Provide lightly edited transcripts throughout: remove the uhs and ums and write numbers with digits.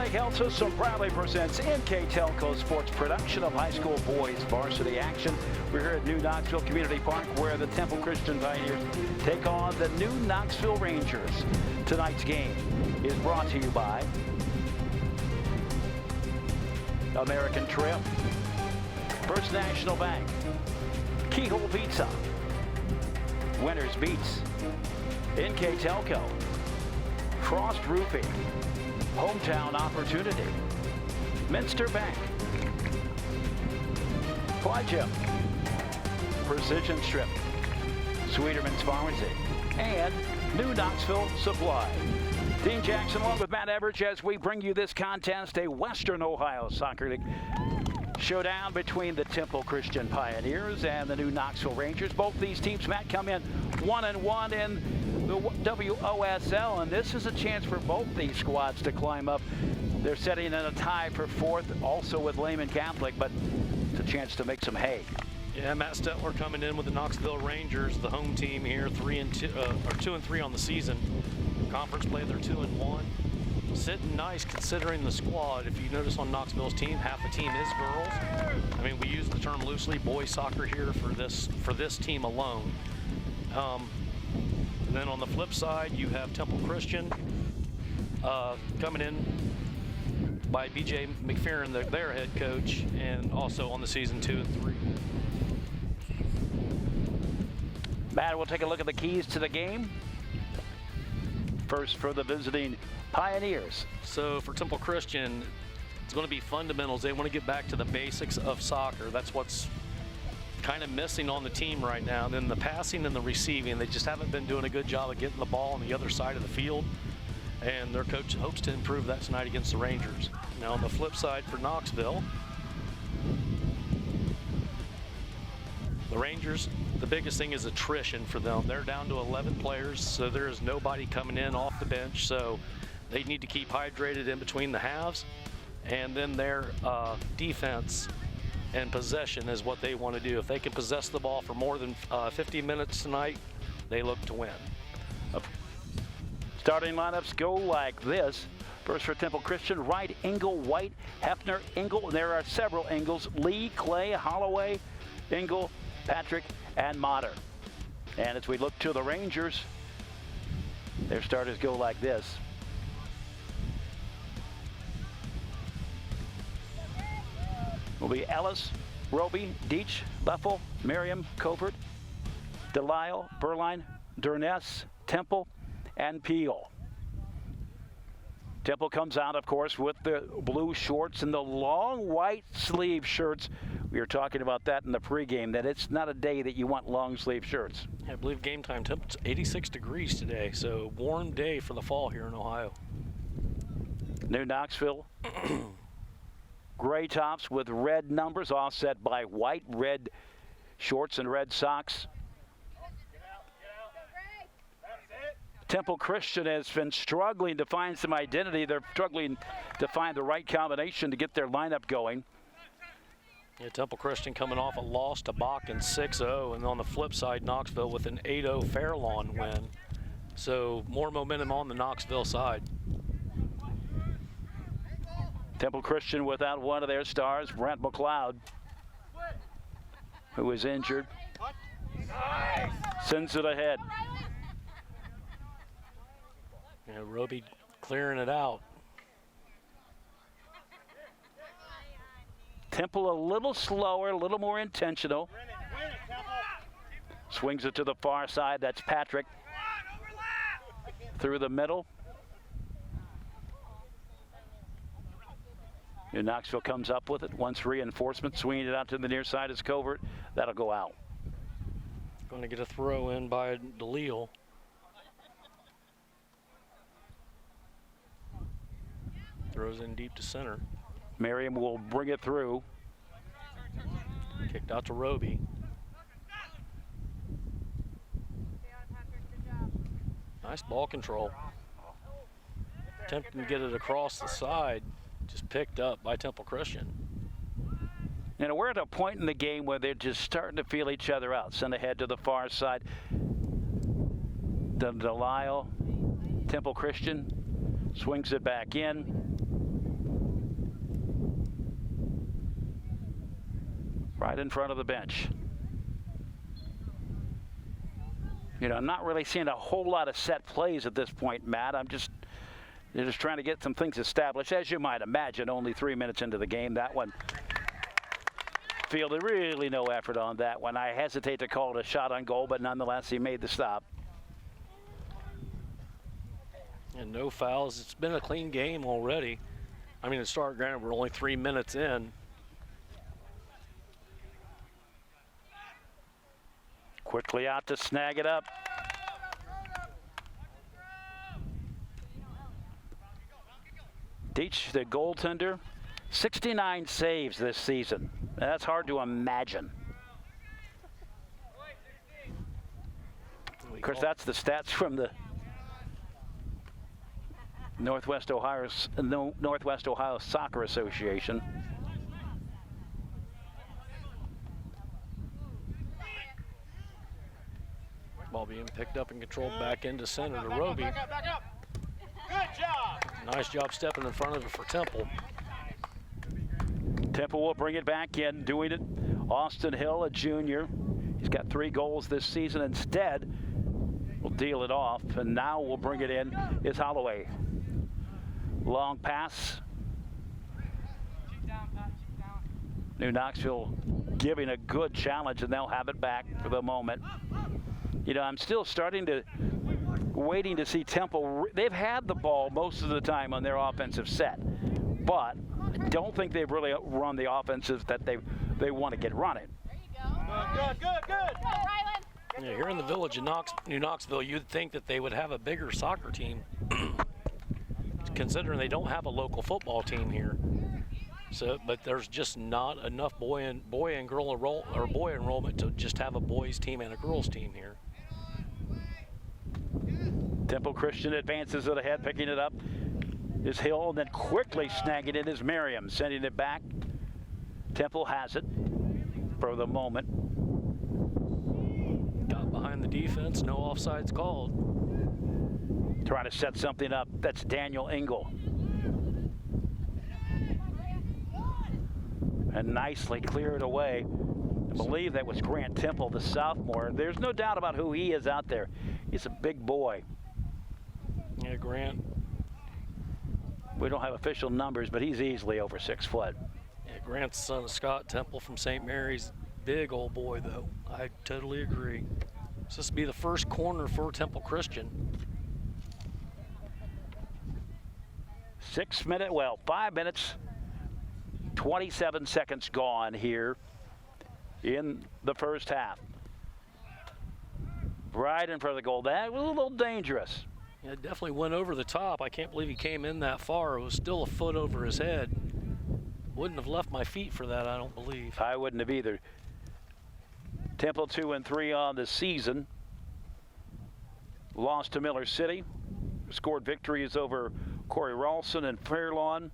Lake Health System proudly presents NKTelco Sports production of high school boys varsity action. We're here at New Knoxville Community Park where the Temple Christian Pioneers take on the New Knoxville Rangers. Tonight's game is brought to you by American Trail, First National Bank, Keyhole Pizza, Winners Beats, NKTelco, Frost Roofing, Hometown Opportunity, Minster Bank, Plygym, Precision Strip, Sweeterman's Pharmacy, and New Knoxville Supply. Dean Jackson along with Matt Everidge as we bring you this contest, a Western Ohio Soccer League showdown between the Temple Christian Pioneers and the New Knoxville Rangers. Both these teams, Matt, come in 1-1 in the WOSL, and this is a chance for both these squads to climb up. They're setting in a tie for fourth, also with Lehman Catholic, but it's a chance to make some hay. Yeah, Matt Stetler coming in with the Knoxville Rangers, the home team here, 2-3 on the season. Conference play, they're 2-1. Sitting nice considering the squad. If you notice on Knoxville's team, half the team is girls. I mean, we use the term loosely, boys soccer here for this team alone. And then on the flip side, you have Temple Christian coming in by B.J. McPherrin, their head coach, and also on the season 2 and 3. Matt, we'll take a look at the keys to the game. First for the visiting Pioneers. So for Temple Christian, it's going to be fundamentals. They want to get back to the basics of soccer. That's what's kind of missing on the team right now. And then the passing and the receiving, they just haven't been doing a good job of getting the ball on the other side of the field. And their coach hopes to improve that tonight against the Rangers. Now on the flip side for Knoxville, the Rangers, the biggest thing is attrition for them. They're down to 11 players, so there is nobody coming in off the bench. So they need to keep hydrated in between the halves. And then their defense and possession is what they want to do. If they can possess the ball for more than 50 minutes tonight, they look to win. Starting lineups go like this. First for Temple Christian, Wright, Engel, White, Hefner, Engel. There are several Engels: Lee, Clay, Holloway, Engel, Patrick, and Motter. And as we look to the Rangers, their starters go like this. Will be Ellis, Roby, Deach, Leffel, Merriam, Covert, Delisle, Berline, Durness, Temple, and Peel. Temple comes out, of course, with the blue shorts and the long white sleeve shirts. We were talking about that in the pregame, that it's not a day that you want long sleeve shirts. I believe game time temperature 86 degrees today, so warm day for the fall here in Ohio. New Knoxville. Gray tops with red numbers offset by white, red shorts and red socks. Temple Christian has been struggling to find some identity. They're struggling to find the right combination to get their lineup going. Yeah, Temple Christian coming off a loss to Bakken 6-0, and on the flip side, Knoxville with an 8-0 Fairlawn win. So more momentum on the Knoxville side. Temple Christian without one of their stars, Brent McLeod, who is injured. Sends it ahead. Yeah, Roby clearing it out. Temple a little slower, a little more intentional. Swings it to the far side. That's Patrick. Through the middle. New Knoxville comes up with it. Once reinforcement, swinging it out to the near side is Covert. That'll go out. Going to get a throw in by Delisle. Throws in deep to center. Merriam will bring it through. Kicked out to Roby. Nice ball control. Attempting to get it across the side. Just picked up by Temple Christian. You know, we're at a point in the game where they're just starting to feel each other out. Send ahead to the far side. Delisle, Temple Christian swings it back in. right in front of the bench. You know, I'm not really seeing a whole lot of set plays at this point, Matt. They're just trying to get some things established. As you might imagine, only 3 minutes into the game, that one fielded really no effort on that one. I hesitate to call it a shot on goal, but nonetheless, he made the stop. And no fouls. It's been a clean game already. I mean, to start, granted, we're only 3 minutes in. Quickly out to snag it up. Deitch, the goaltender, 69 saves this season. That's hard to imagine. Of course, that's the stats from the Northwest Ohio Soccer Association. Ball being picked up and controlled back into center to Roby. Back up. Good job. Nice job stepping in front of it for Temple. Temple will bring it back in, doing it. Austin Hill, a junior. He's got 3 goals this season. Instead, we'll deal it off, and now we'll bring it in is Holloway. Long pass. New Knoxville giving a good challenge, and they'll have it back for the moment. You know, I'm still waiting to see Temple. They've had the ball most of the time on their offensive set, but I don't think they've really run the offenses that they want to get running. There you go. Good. Yeah, here in the village of New Knoxville, you'd think that they would have a bigger soccer team, considering they don't have a local football team here. So, but there's just not enough boy and girl boy enrollment to just have a boys team and a girls team here. Temple Christian advances it ahead, picking it up is Hill, and then quickly snagging it is Merriam, sending it back. Temple has it for the moment. Got behind the defense, no offsides called. Trying to set something up. That's Daniel Engel. And nicely cleared away. I believe that was Grant Temple, the sophomore. There's no doubt about who he is out there. He's a big boy. Yeah, Grant. We don't have official numbers, but he's easily over 6 foot. Yeah, Grant's the son of Scott Temple from St. Mary's. Big old boy, though. I totally agree. So this will be the first corner for Temple Christian. 5 minutes, 27 seconds gone here in the first half. Right in front of the goal. That was a little dangerous. Yeah, it definitely went over the top. I can't believe he came in that far. It was still a foot over his head. Wouldn't have left my feet for that, I don't believe. I wouldn't have either. Temple 2-3 on the season. Lost to Miller City. Scored victories over Corey Ralston and Fairlawn.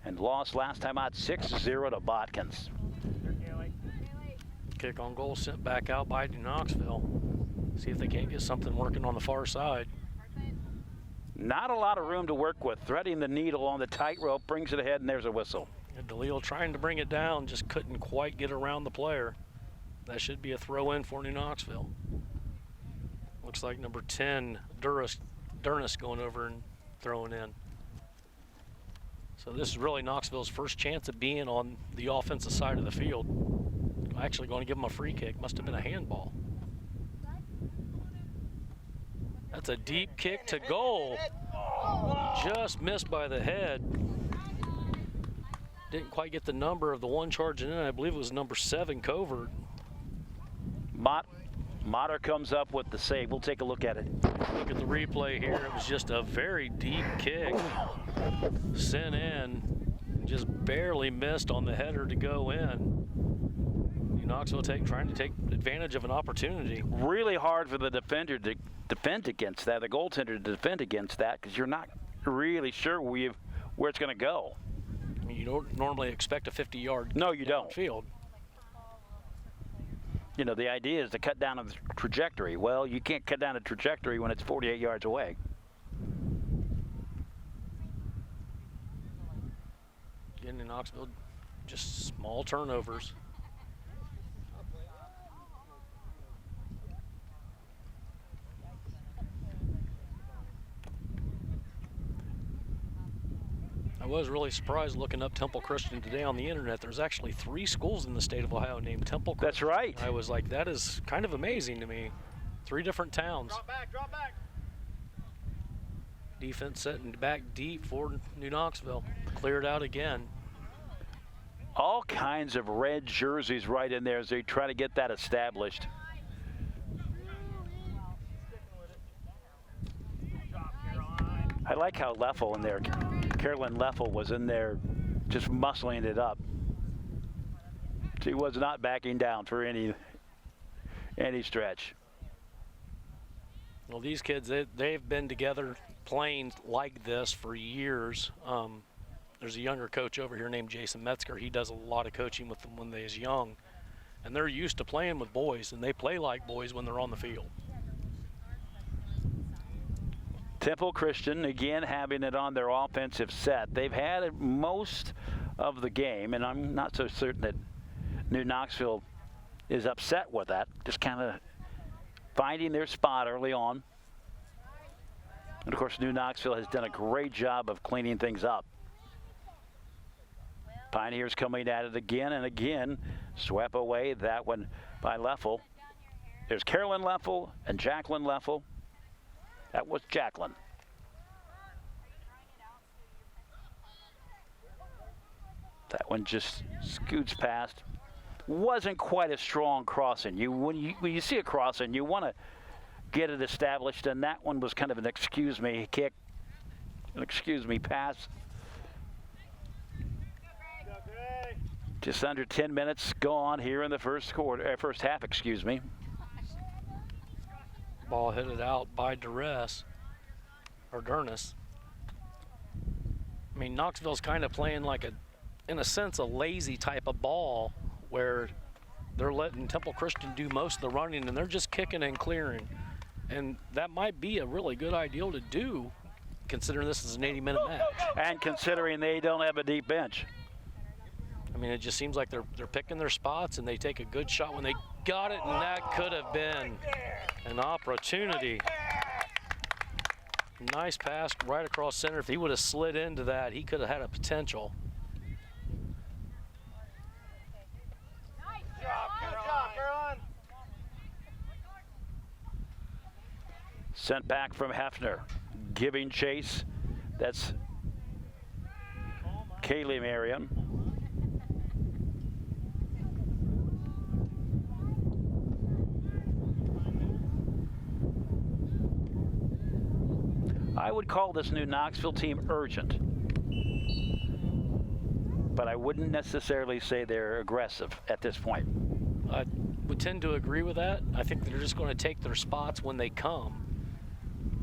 And lost last time out 6-0 to Botkins. Kick on goal sent back out by New Knoxville. See if they can't get something working on the far side. Not a lot of room to work with. Threading the needle on the tightrope, brings it ahead, and there's a whistle. And DeLeo trying to bring it down, just couldn't quite get around the player. That should be a throw in for New Knoxville. Looks like number 10, Durness going over and throwing in. So this is really Knoxville's first chance of being on the offensive side of the field. Actually going to give them a free kick. Must have been a handball. That's a deep kick to goal. Just missed by the head. Didn't quite get the number of the one charging in. I believe it was number 7, Covert. Motter comes up with the save. We'll take a look at it. Look at the replay here. It was just a very deep kick. Sent in. Just barely missed on the header to go in. New Knoxville trying to take advantage of an opportunity. Really hard for the defender to defend against that, the goaltender to defend against that, because you're not really sure where it's going to go. I mean, you don't normally expect a 50-yard no, you don't. Field. You know, the idea is to cut down on the trajectory. Well, you can't cut down a trajectory when it's 48 yards away. Again, in Knoxville, just small turnovers. I was really surprised looking up Temple Christian today on the internet. There's actually 3 schools in the state of Ohio named Temple Christian. That's right. I was like, that is kind of amazing to me. 3 different towns. Drop back, drop back. Defense setting back deep for New Knoxville. Cleared out again. All kinds of red jerseys right in there as they try to get that established. I like how Leffel in there, Carolyn Leffel was in there just muscling it up. She was not backing down for any stretch. Well, these kids, they've been together playing like this for years. There's a younger coach over here named Jason Metzger. He does a lot of coaching with them when they was young. And they're used to playing with boys, and they play like boys when they're on the field. Temple Christian, again, having it on their offensive set. They've had it most of the game, and I'm not so certain that New Knoxville is upset with that. Just kind of finding their spot early on. And, of course, New Knoxville has done a great job of cleaning things up. Pioneers coming at it again and again. Swept away that one by Leffel. There's Carolyn Leffel and Jacqueline Leffel. That was Jacqueline. That one just scoots past. Wasn't quite a strong crossing. When you see a crossing, you want to get it established, and that one was kind of an excuse me kick, an excuse me pass. Just under 10 minutes go on here in the first half, excuse me. Ball hit it out by Duress, or Durness. I mean, Knoxville's kind of playing like in a sense, a lazy type of ball where they're letting Temple Christian do most of the running and they're just kicking and clearing. And that might be a really good ideal to do, considering this is an 80-minute match. And considering they don't have a deep bench. I mean, it just seems like they're picking their spots and they take a good shot when they got it, and that could have been an opportunity. Nice pass right across center. If he would have slid into that, he could have had a potential. Good job, Caroline. Sent back from Hefner. Giving chase. That's Kaylee Marion. I would call this New Knoxville team urgent, but I wouldn't necessarily say they're aggressive at this point. I would tend to agree with that. I think they're just going to take their spots when they come.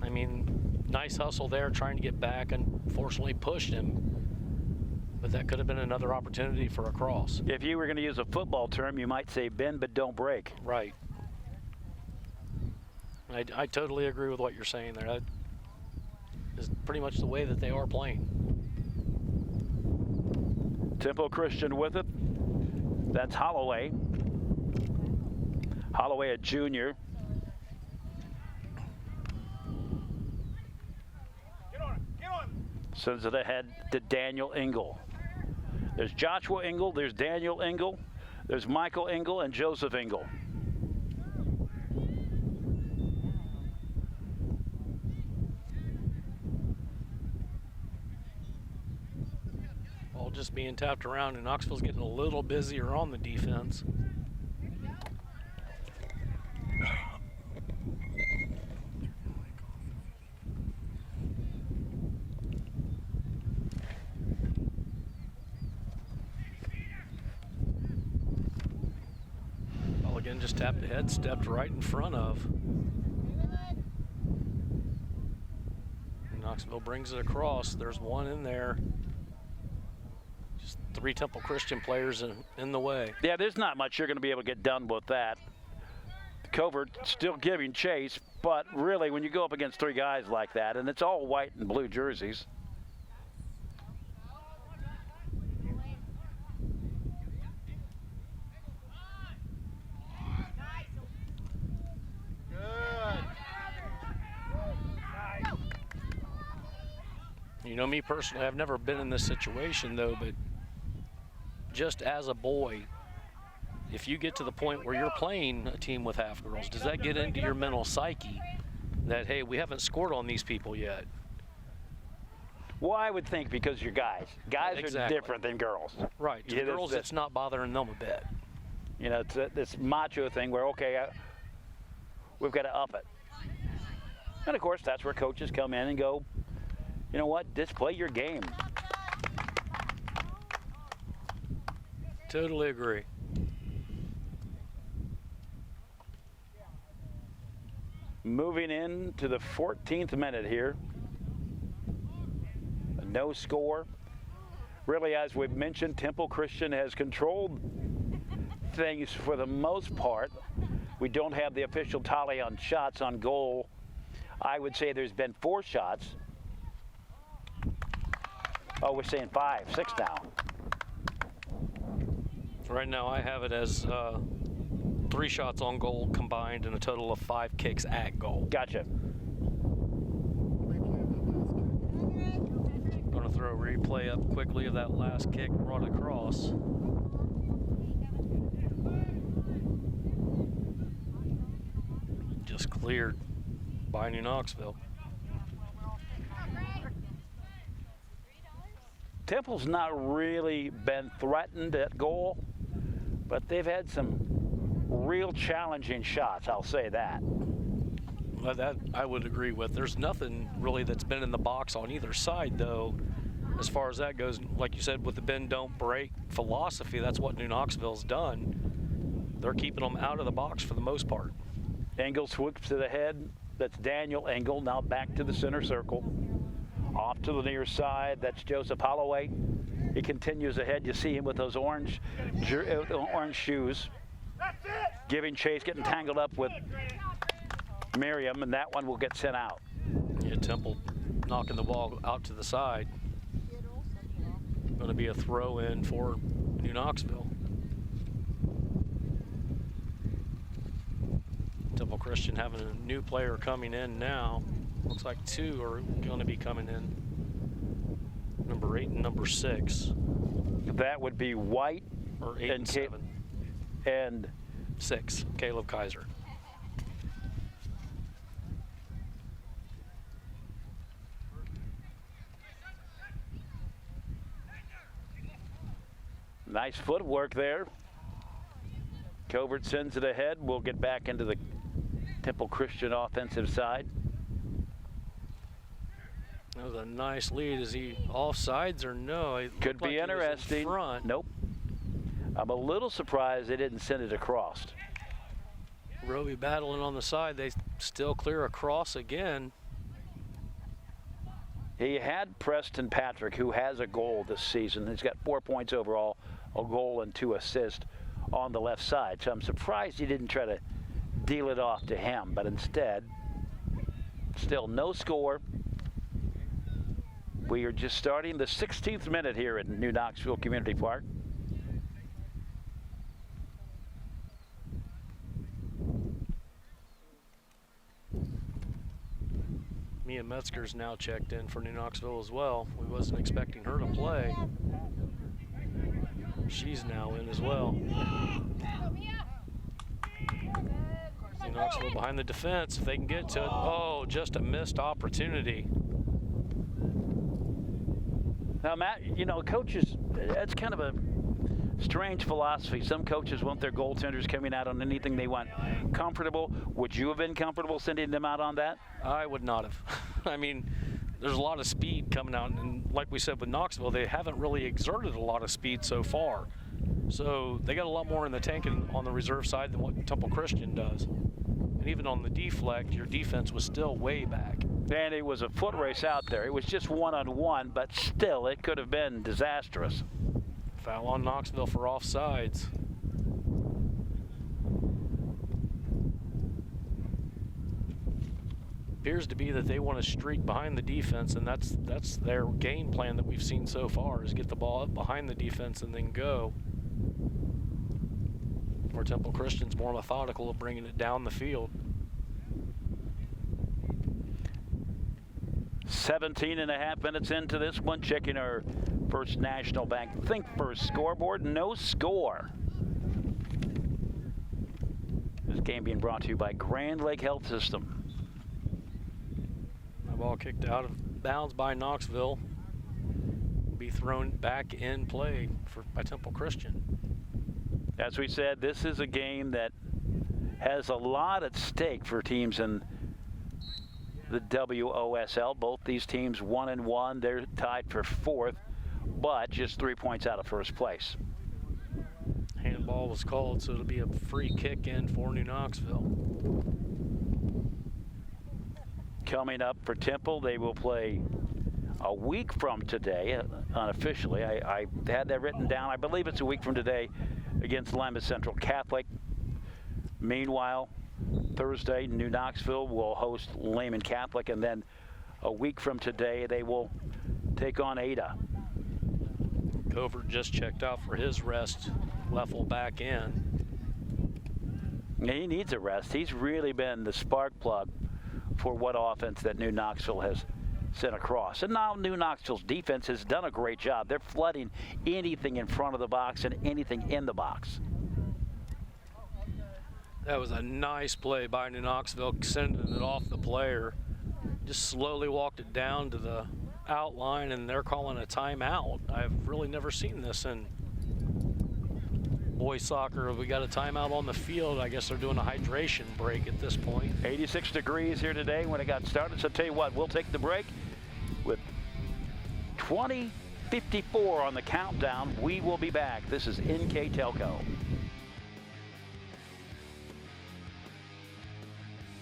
I mean, nice hustle there, trying to get back, and fortunately pushed him. But that could have been another opportunity for a cross. If you were going to use a football term, you might say bend but don't break. Right. I totally agree with what you're saying there. That is pretty much the way that they are playing. Temple Christian with it. That's Holloway. Holloway, a junior. Get on it, get on it. Sends it ahead to Daniel Engel. There's Joshua Engel, there's Daniel Engel, there's Michael Engel, and Joseph Engel. All just being tapped around, and Knoxville's getting a little busier on the defense. Again, just tapped ahead, stepped right in front of. Knoxville brings it across. There's one in there. Just 3 Temple Christian players in the way. Yeah, there's not much you're going to be able to get done with that. Covert still giving chase, but really when you go up against 3 guys like that, and it's all white and blue jerseys, You know, me personally, I've never been in this situation though, but just as a boy, if you get to the point where you're playing a team with half girls, does that get into your mental psyche that, hey, we haven't scored on these people yet? Well, I would think because you're guys. Guys are different than girls. Right. To the girls, it's not bothering them a bit. You know, it's this macho thing where, okay, we've got to up it. And, of course, that's where coaches come in and go, you know what, just play your game. Totally agree. Moving in to the 14th minute here. No score. Really, as we've mentioned, Temple Christian has controlled things for the most part. We don't have the official tally on shots on goal. I would say there's been 4 shots. Oh, we're saying 5, 6 now. Right now I have it as 3 shots on goal combined and a total of 5 kicks at goal. Gotcha. Going to throw a replay up quickly of that last kick brought across. Just cleared by New Knoxville. Temple's not really been threatened at goal, but they've had some real challenging shots, I'll say that. Well, that I would agree with. There's nothing really that's been in the box on either side, though, as far as that goes. Like you said, with the bend, don't break philosophy, that's what New Knoxville's done. They're keeping them out of the box for the most part. Engel swoops to the head. That's Daniel Engel, now back to the center circle. Off to the near side, that's Joseph Holloway. He continues ahead. You see him with those orange shoes. Giving chase, getting tangled up with Miriam, and that one will get sent out. Yeah, Temple knocking the ball out to the side. Going to be a throw in for New Knoxville. Temple Christian having a new player coming in now. Looks like 2 are going to be coming in. Number 8 and number 6. That would be White or 8 and 7. And 6, Caleb Kaiser. Nice footwork there. Covert sends it ahead. We'll get back into the Temple Christian offensive side. That was a nice lead. Is he offsides or no? It could be like interesting. In front. Nope. I'm a little surprised they didn't send it across. Roby battling on the side. They still clear across again. He had Preston Patrick, who has a goal this season. He's got 4 points overall, a goal and 2 assists on the left side. So I'm surprised he didn't try to deal it off to him, but instead, still no score. We are just starting the 16th minute here at New Knoxville Community Park. Mia Metzger's now checked in for New Knoxville as well. We wasn't expecting her to play. She's now in as well. New Knoxville behind the defense if they can get to it. Oh, just a missed opportunity. Now, Matt, you know, coaches, that's kind of a strange philosophy. Some coaches want their goaltenders coming out on anything they want comfortable. Would you have been comfortable sending them out on that? I would not have. I mean, there's a lot of speed coming out, and like we said with Knoxville, they haven't really exerted a lot of speed so far. So they got a lot more in the tank on the reserve side than what Temple Christian does. And even on the deflect, your defense was still way back. And it was a foot race out there. It was just one-on-one, but still, it could have been disastrous. Foul on Knoxville for offsides. Appears to be that they want to streak behind the defense, and that's their game plan that we've seen so far, is get the ball up behind the defense and then go. Where Temple Christian's more methodical of bringing it down the field. 17 and a half minutes into this one, checking our First National Bank Think First scoreboard. No score. This game being brought to you by Grand Lake Health System. The ball kicked out of bounds by Knoxville. Will be thrown back in play by Temple Christian. As we said, this is a game that has a lot at stake for teams in the WOSL. Both these teams 1-1. They're tied for 4th, but just 3 points out of first place. Handball was called, so it'll be a free kick in for New Knoxville. Coming up for Temple, they will play a week from today, unofficially. I had that written down. I believe it's a week from today against Lima Central Catholic. Meanwhile, Thursday, New Knoxville will host Lehman Catholic, and then a week from today, they will take on Ada. Covert just checked out for his rest. Leffel back in. He needs a rest. He's really been the spark plug for what offense that New Knoxville has sent across. And now New Knoxville's defense has done a great job. They're flooding anything in front of the box and anything in the box. That was a nice play by New Knoxville, sending it off the player. Just slowly walked it down to the outline, and they're calling a timeout. I've really never seen this in boys soccer. We got a timeout on the field. I guess they're doing a hydration break at this point. 86 degrees here today when it got started. So tell you what, we'll take the break with 20:54 on the countdown. We will be back. This is NKTelco.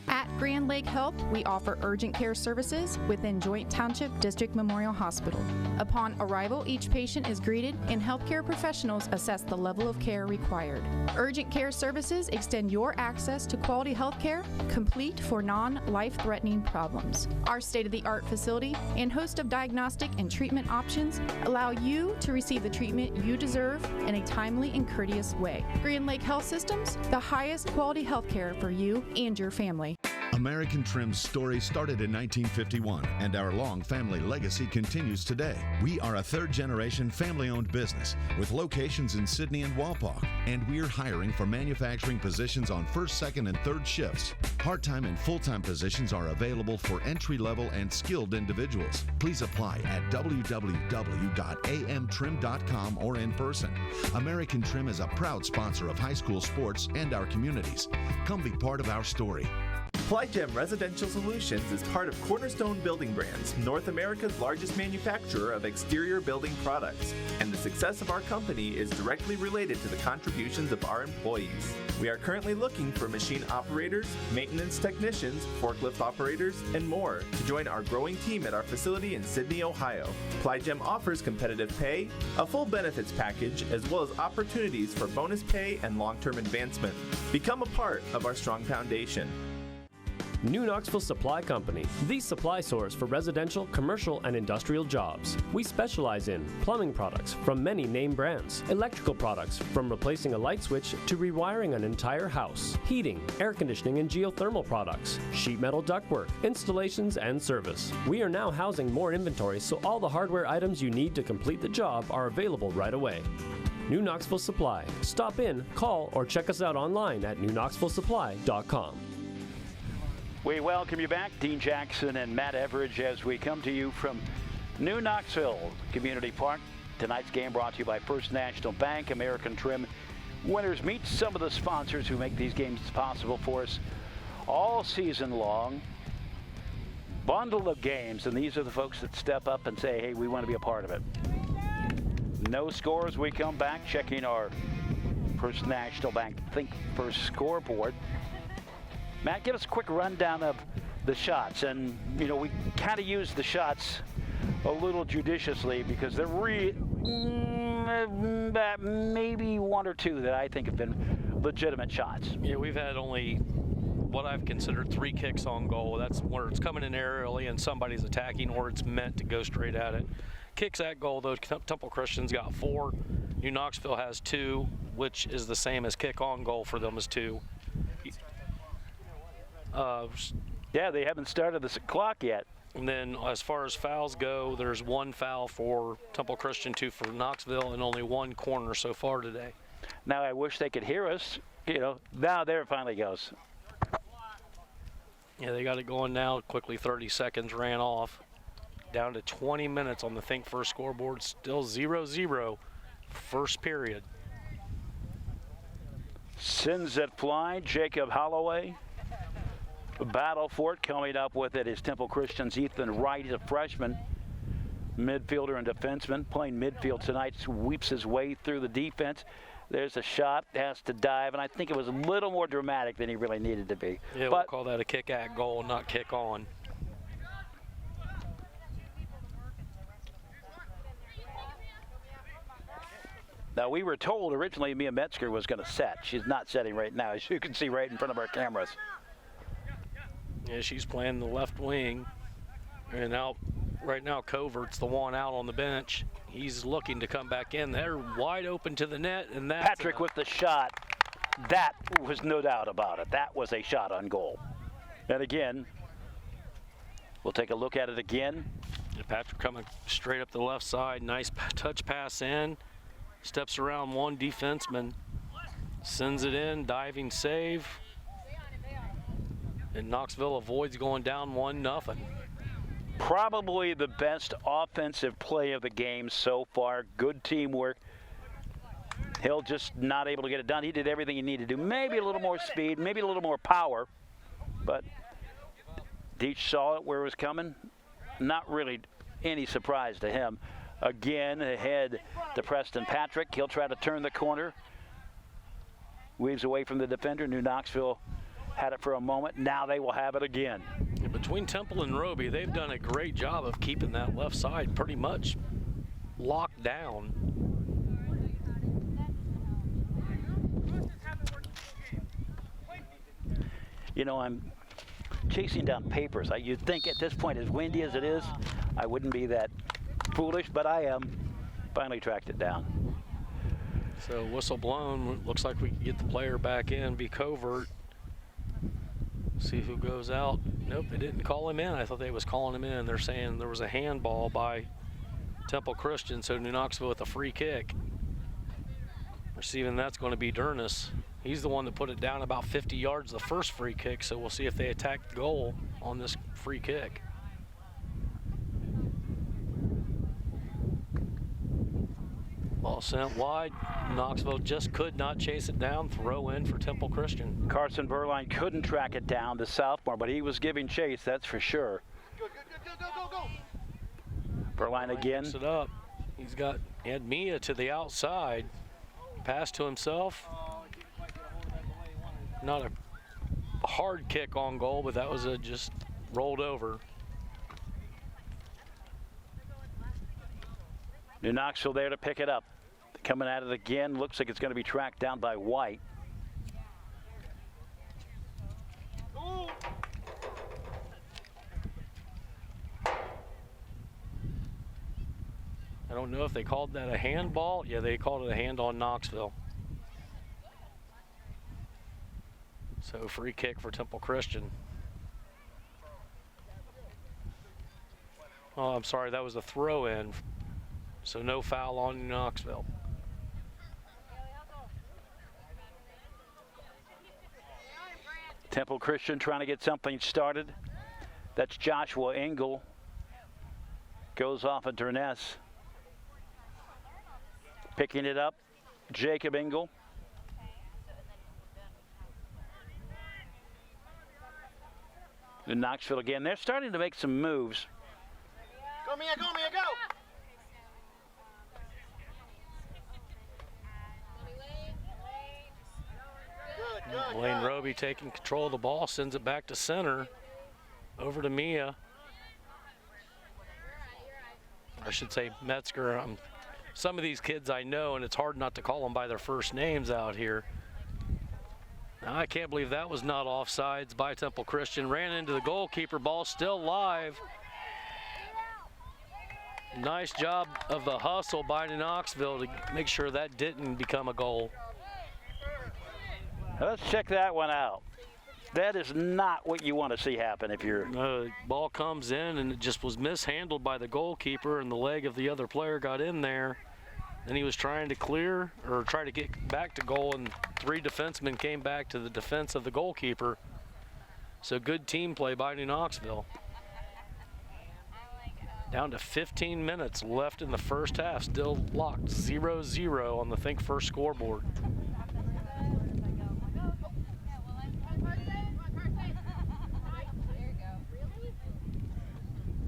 At Grand Lake Health, we offer urgent care services within Joint Township District Memorial Hospital. Upon arrival, each patient is greeted and healthcare professionals assess the level of care required. Urgent care services extend your access to quality health care, complete for non-life-threatening problems. Our state-of-the-art facility and host of diagnostic and treatment options allow you to receive the treatment you deserve in a timely and courteous way. Grand Lake Health Systems, the highest quality health care for you and your family. American Trim's story started in 1951, and our long family legacy continues today. We are a third-generation family-owned business with locations in Sydney and Wapak, and we're hiring for manufacturing positions on first, second, and third shifts. Part-time and full-time positions are available for entry-level and skilled individuals. Please apply at www.amtrim.com or in person. American Trim is a proud sponsor of high school sports and our communities. Come be part of our story. Plygem Residential Solutions is part of Cornerstone Building Brands, North America's largest manufacturer of exterior building products, and the success of our company is directly related to the contributions of our employees. We are currently looking for machine operators, maintenance technicians, forklift operators, and more to join our growing team at our facility in Sydney, Ohio. Plygem offers competitive pay, a full benefits package, as well as opportunities for bonus pay and long-term advancement. Become a part of our strong foundation. New Knoxville Supply Company, the supply source for residential, commercial, and industrial jobs. We specialize in plumbing products from many name brands, electrical products from replacing a light switch to rewiring an entire house, heating, air conditioning, and geothermal products, sheet metal ductwork, installations, and service. We are now housing more inventory, so all the hardware items you need to complete the job are available right away. New Knoxville Supply. Stop in, call, or check us out online at newknoxvillesupply.com. We welcome you back, Dean Jackson and Matt Everidge, as we come to you from New Knoxville Community Park. Tonight's game brought to you by First National Bank, American Trim. Winners meet some of the sponsors who make these games possible for us all season long. Bundle of games, and these are the folks that step up and say, hey, we want to be a part of it. No scores. We come back checking our First National Bank Think First scoreboard. Matt, give us a quick rundown of the shots. And, you know, we kind of use the shots a little judiciously because they're maybe one or two that I think have been legitimate shots. Yeah, we've had only what I've considered 3 kicks on goal. That's where it's coming in aerially and somebody's attacking, or it's meant to go straight at it. Kicks at goal, though, Temple Christian's got 4. New Knoxville has 2, which is the same as kick on goal for them as 2. Yeah, they haven't started the clock yet. And then as far as fouls go, there's 1 foul for Temple Christian, 2 for Knoxville, and only 1 corner so far today. Now I wish they could hear us. You know, now there it finally goes. Yeah, they got it going now. Quickly, 30 seconds ran off. Down to 20 minutes on the Think First scoreboard. Still 0-0 first period. Sends it fly, Jacob Holloway. Battle for it. Coming up with it is Temple Christian's Ethan Wright. He's a freshman, midfielder and defenseman. Playing midfield tonight, sweeps his way through the defense. There's a shot, has to dive, and I think it was a little more dramatic than he really needed to be. Yeah, we'll call that a kick at goal, not kick on. Now, we were told originally Mia Metzger was going to set. She's not setting right now, as you can see right in front of our cameras. Yeah, she's playing the left wing. And right now, Covert's the one out on the bench. He's looking to come back in. They're wide open to the net, and that's Patrick with the shot. That was no doubt about it. That was a shot on goal. And again, we'll take a look at it again. Yeah, Patrick coming straight up the left side. Nice touch pass in. Steps around one defenseman. Sends it in, diving save. And Knoxville avoids going down 1-0. Probably the best offensive play of the game so far. Good teamwork. Hill just not able to get it done. He did everything he needed to do. Maybe a little more speed, maybe a little more power. But Deach saw it where it was coming. Not really any surprise to him. Again, ahead to Preston Patrick. He'll try to turn the corner. Weaves away from the defender. New Knoxville had it for a moment. Now they will have it again. Yeah, between Temple and Roby, they've done a great job of keeping that left side pretty much locked down. You know, I'm chasing down papers. You'd think at this point, as windy as it is, I wouldn't be that foolish, but I am. Finally tracked it down. So whistle blown. Looks like we can get the player back in, be Covert. See who goes out. Nope, they didn't call him in. I thought they was calling him in. They're saying there was a handball by Temple Christian, so New Knoxville with a free kick. Receiving that's going to be Dernis. He's the one that put it down about 50 yards the first free kick, so we'll see if they attack the goal on this free kick. Ball sent wide. Knoxville just could not chase it down. Throw in for Temple Christian. Carson Burline couldn't track it down to sophomore, but he was giving chase, that's for sure. Go. Burline again. Picks it up. He had Mia to the outside. Pass to himself. Not a hard kick on goal, but that was just rolled over. New Knoxville there to pick it up. Coming at it again. Looks like it's going to be tracked down by White. I don't know if they called that a handball. Yeah, they called it a hand on Knoxville. So free kick for Temple Christian. Oh, I'm sorry, that was a throw in. So no foul on Knoxville. Temple Christian trying to get something started. That's Joshua Engel. Goes off of Durness. Picking it up, Jacob Engel. And Knoxville again. They're starting to make some moves. Go, Mia, go! Good. Lane Roby taking control of the ball, sends it back to center. Over to Mia. I should say Metzger. Some of these kids I know, and it's hard not to call them by their first names out here. Now, I can't believe that was not offsides by Temple Christian. Ran into the goalkeeper, ball still live. Nice job of the hustle by Knoxville to make sure that didn't become a goal. Let's check that one out. That is not what you want to see happen if you're... Ball comes in and it just was mishandled by the goalkeeper, and the leg of the other player got in there. Then he was trying to clear or try to get back to goal, and 3 defensemen came back to the defense of the goalkeeper. So good team play by New Knoxville. Down to 15 minutes left in the first half, still locked 0-0 on the Think First scoreboard.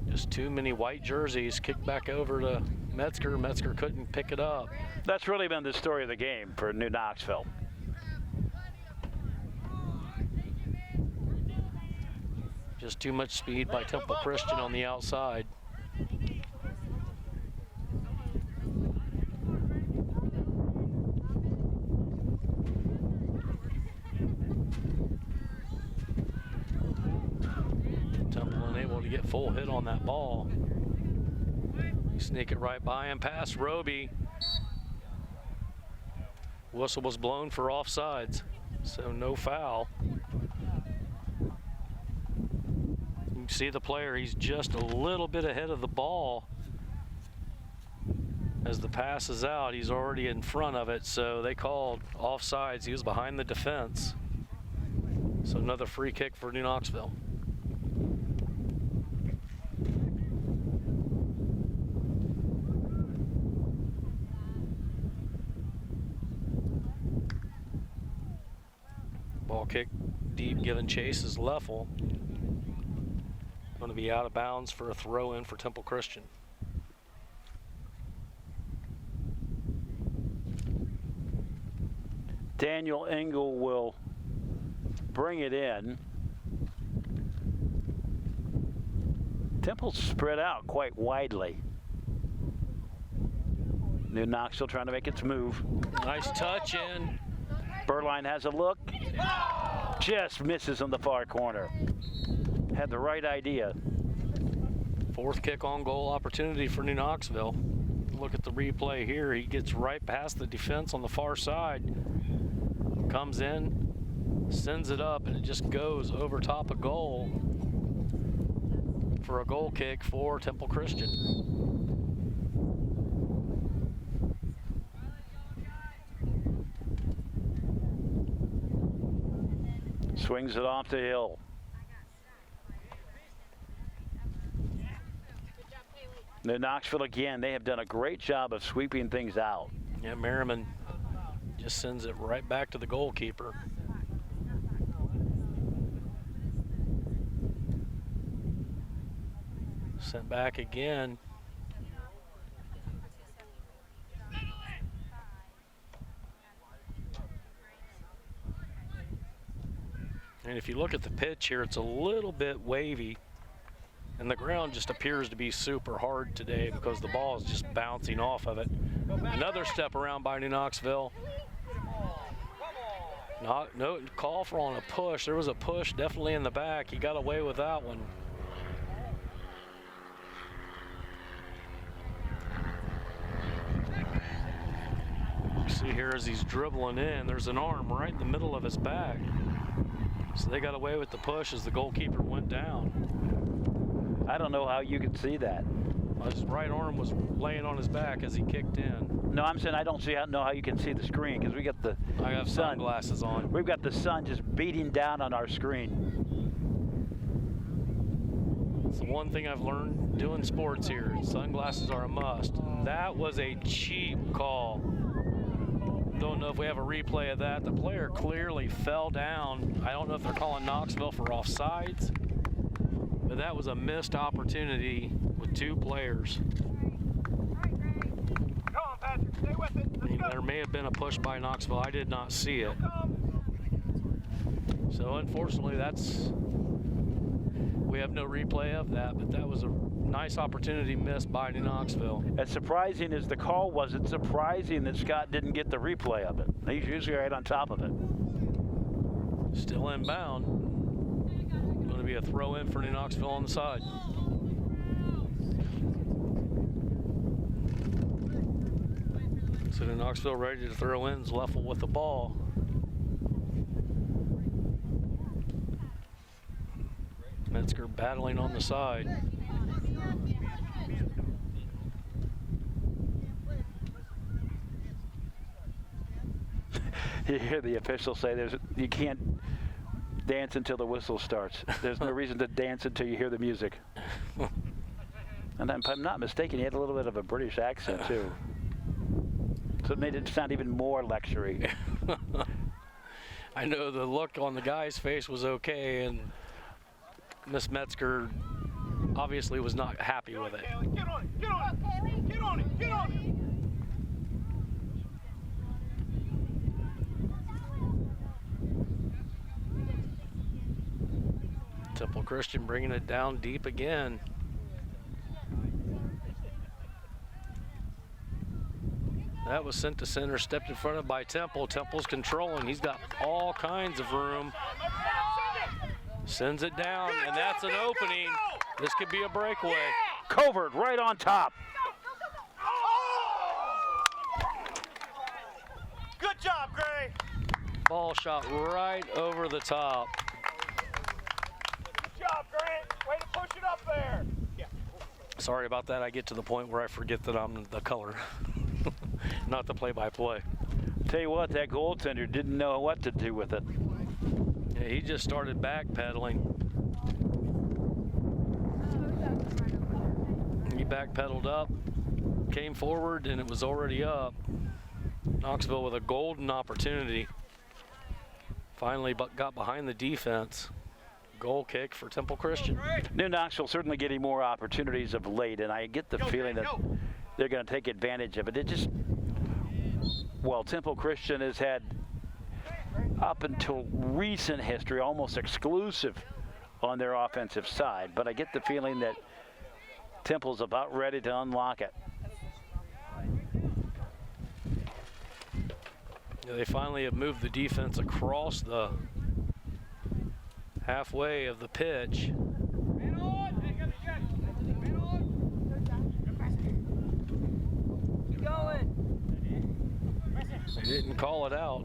Just too many white jerseys kicked back over to Metzger. Metzger couldn't pick it up. That's really been the story of the game for New Knoxville. Just too much speed by Temple Christian on the outside. Temple unable to get full hit on that ball. Sneak it right by him past Roby. Whistle was blown for offsides, so no foul. You can see the player, he's just a little bit ahead of the ball. As the pass is out, he's already in front of it, so they called offsides. He was behind the defense. So another free kick for New Knoxville. Ball kick deep, giving chase is Leffel. Going to be out of bounds for a throw in for Temple Christian. Daniel Engel will bring it in. Temple's spread out quite widely. New Knoxville trying to make its move. Nice touch in. Berline has a look. Just misses on the far corner. Had the right idea. 4th kick on goal opportunity for New Knoxville. Look at the replay here. He gets right past the defense on the far side. Comes in, sends it up, and it just goes over top of goal for a goal kick for Temple Christian. Swings it off to Hill. New Knoxville again, they have done a great job of sweeping things out. Yeah, Merriman just sends it right back to the goalkeeper. Sent back again. And if you look at the pitch here, it's a little bit wavy. And the ground just appears to be super hard today because the ball is just bouncing off of it. Another step around by New Knoxville. No call for on a push. There was a push definitely in the back. He got away with that one. You see here as he's dribbling in, there's an arm right in the middle of his back. So they got away with the push as the goalkeeper went down. I don't know how you could see that. His right arm was laying on his back as he kicked in. No, I'm saying I don't know how you can see the screen because we got the I have sun. Sunglasses on. We've got the sun just beating down on our screen. It's the one thing I've learned doing sports here. Sunglasses are a must. That was a cheap call. Don't know if we have a replay of that. The player clearly fell down. I don't know if they're calling Knoxville for offsides, but that was a missed opportunity with 2 players. There may have been a push by Knoxville. I did not see it. So unfortunately, we have no replay of that, but that was a nice opportunity missed by New Knoxville. As surprising as the call was, it's surprising that Scott didn't get the replay of it. He's usually right on top of it. Still inbound. Going to be a throw in for New Knoxville on the side. So New Knoxville ready to throw in. Leffel with the ball. Metzger battling on the side. You hear the officials say you can't dance until the whistle starts. There's no reason to dance until you hear the music. And if I'm not mistaken, he had a little bit of a British accent too. So it made it sound even more luxury. I know the look on the guy's face was okay, and Miss Metzger obviously was not happy with it. Get on it, get on it, get on it, get on it. Temple Christian bringing it down deep again. That was sent to center, stepped in front of by Temple. Temple's controlling. He's got all kinds of room. Sends it down, and that's an opening. This could be a breakaway. Covert right on top. Good job, Gray. Ball shot right over the top. Good job, Grant. Way to push it up there. Yeah. Sorry about that. I get to the point where I forget that I'm the color, not the play-by-play. Tell you what, that goaltender didn't know what to do with it. Yeah, he just started backpedaling. He backpedaled up, came forward, and it was already up. Knoxville with a golden opportunity. Finally got behind the defense. Goal kick for Temple Christian. New Knoxville certainly getting more opportunities of late, and I get the feeling that they're going to take advantage of it. It just, well, Temple Christian has had, up until recent history, almost exclusive on their offensive side, but I get the feeling that Temple's about ready to unlock it. Yeah, they finally have moved the defense across the halfway of the pitch. They didn't call it out.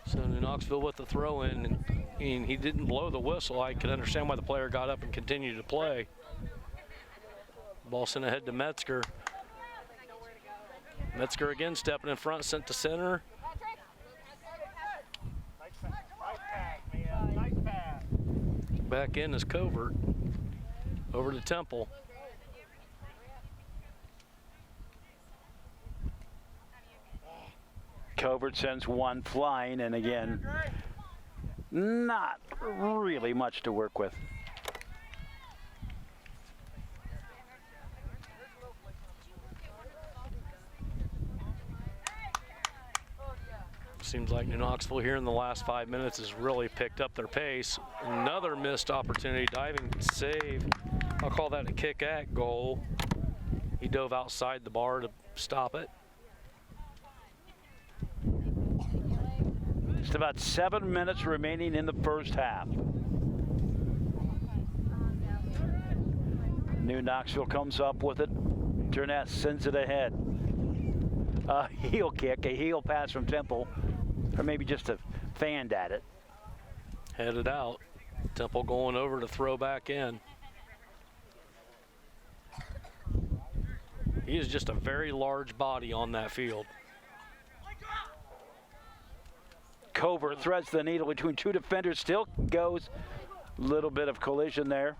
So New Knoxville with the throw in, and he didn't blow the whistle. I could understand why the player got up and continued to play. Ball sent ahead to Metzger. Metzger again stepping in front, sent to center. Back in is Covert. Over to Temple. Covert sends one flying, and again, not really much to work with. Seems like New Knoxville here in the last 5 minutes has really picked up their pace. Another missed opportunity, diving save. I'll call that a kick-at goal. He dove outside the bar to stop it. Just about 7 minutes remaining in the first half. New Knoxville comes up with it. Turnett sends it ahead. A heel kick, a heel pass from Temple, or maybe just a fanned at it. Headed out. Temple going over to throw back in. He is just a very large body on that field. Covert threads the needle between two defenders, still goes. Little bit of collision there.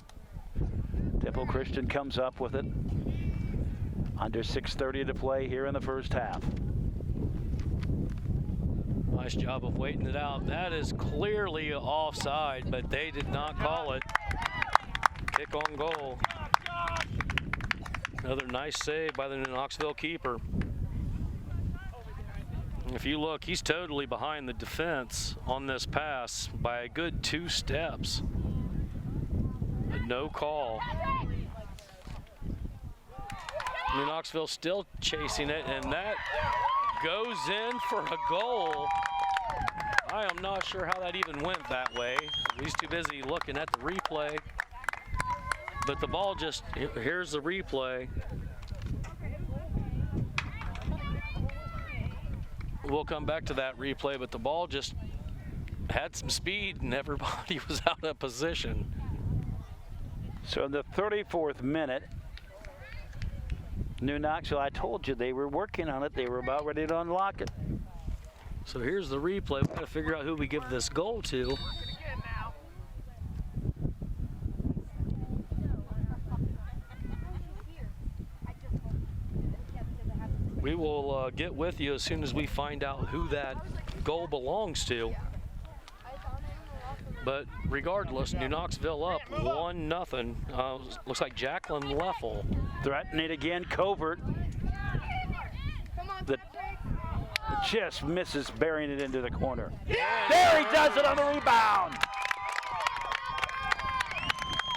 Temple Christian comes up with it. Under 6:30 to play here in the first half. Nice job of waiting it out. That is clearly offside, but they did not call it. Kick on goal. Another nice save by the New Knoxville keeper. If you look, he's totally behind the defense on this pass by a good 2 steps. But no call. New Knoxville still chasing it, and that goes in for a goal. I am not sure how that even went that way. He's too busy looking at the replay. But the ball just, here's the replay. We'll come back to that replay, but the ball just had some speed and everybody was out of position. So in the 34th minute, New Knoxville, I told you they were working on it. They were about ready to unlock it. So here's the replay. We've got to figure out who we give this goal to. We will get with you as soon as we find out who that goal belongs to. But regardless, New Knoxville up 1-0. Looks like Jacqueline Leffel. Threatening again, Covert. The just misses burying it into the corner. There he does it on the rebound.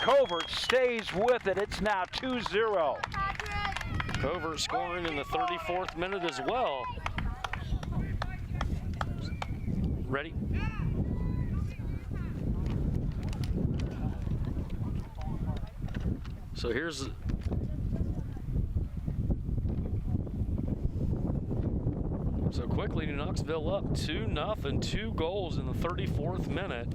Covert stays with it. It's now 2-0. Covert scoring in the 34th minute as well. Ready? So here's so quickly New Knoxville up 2-0, 2 goals in the 34th minute.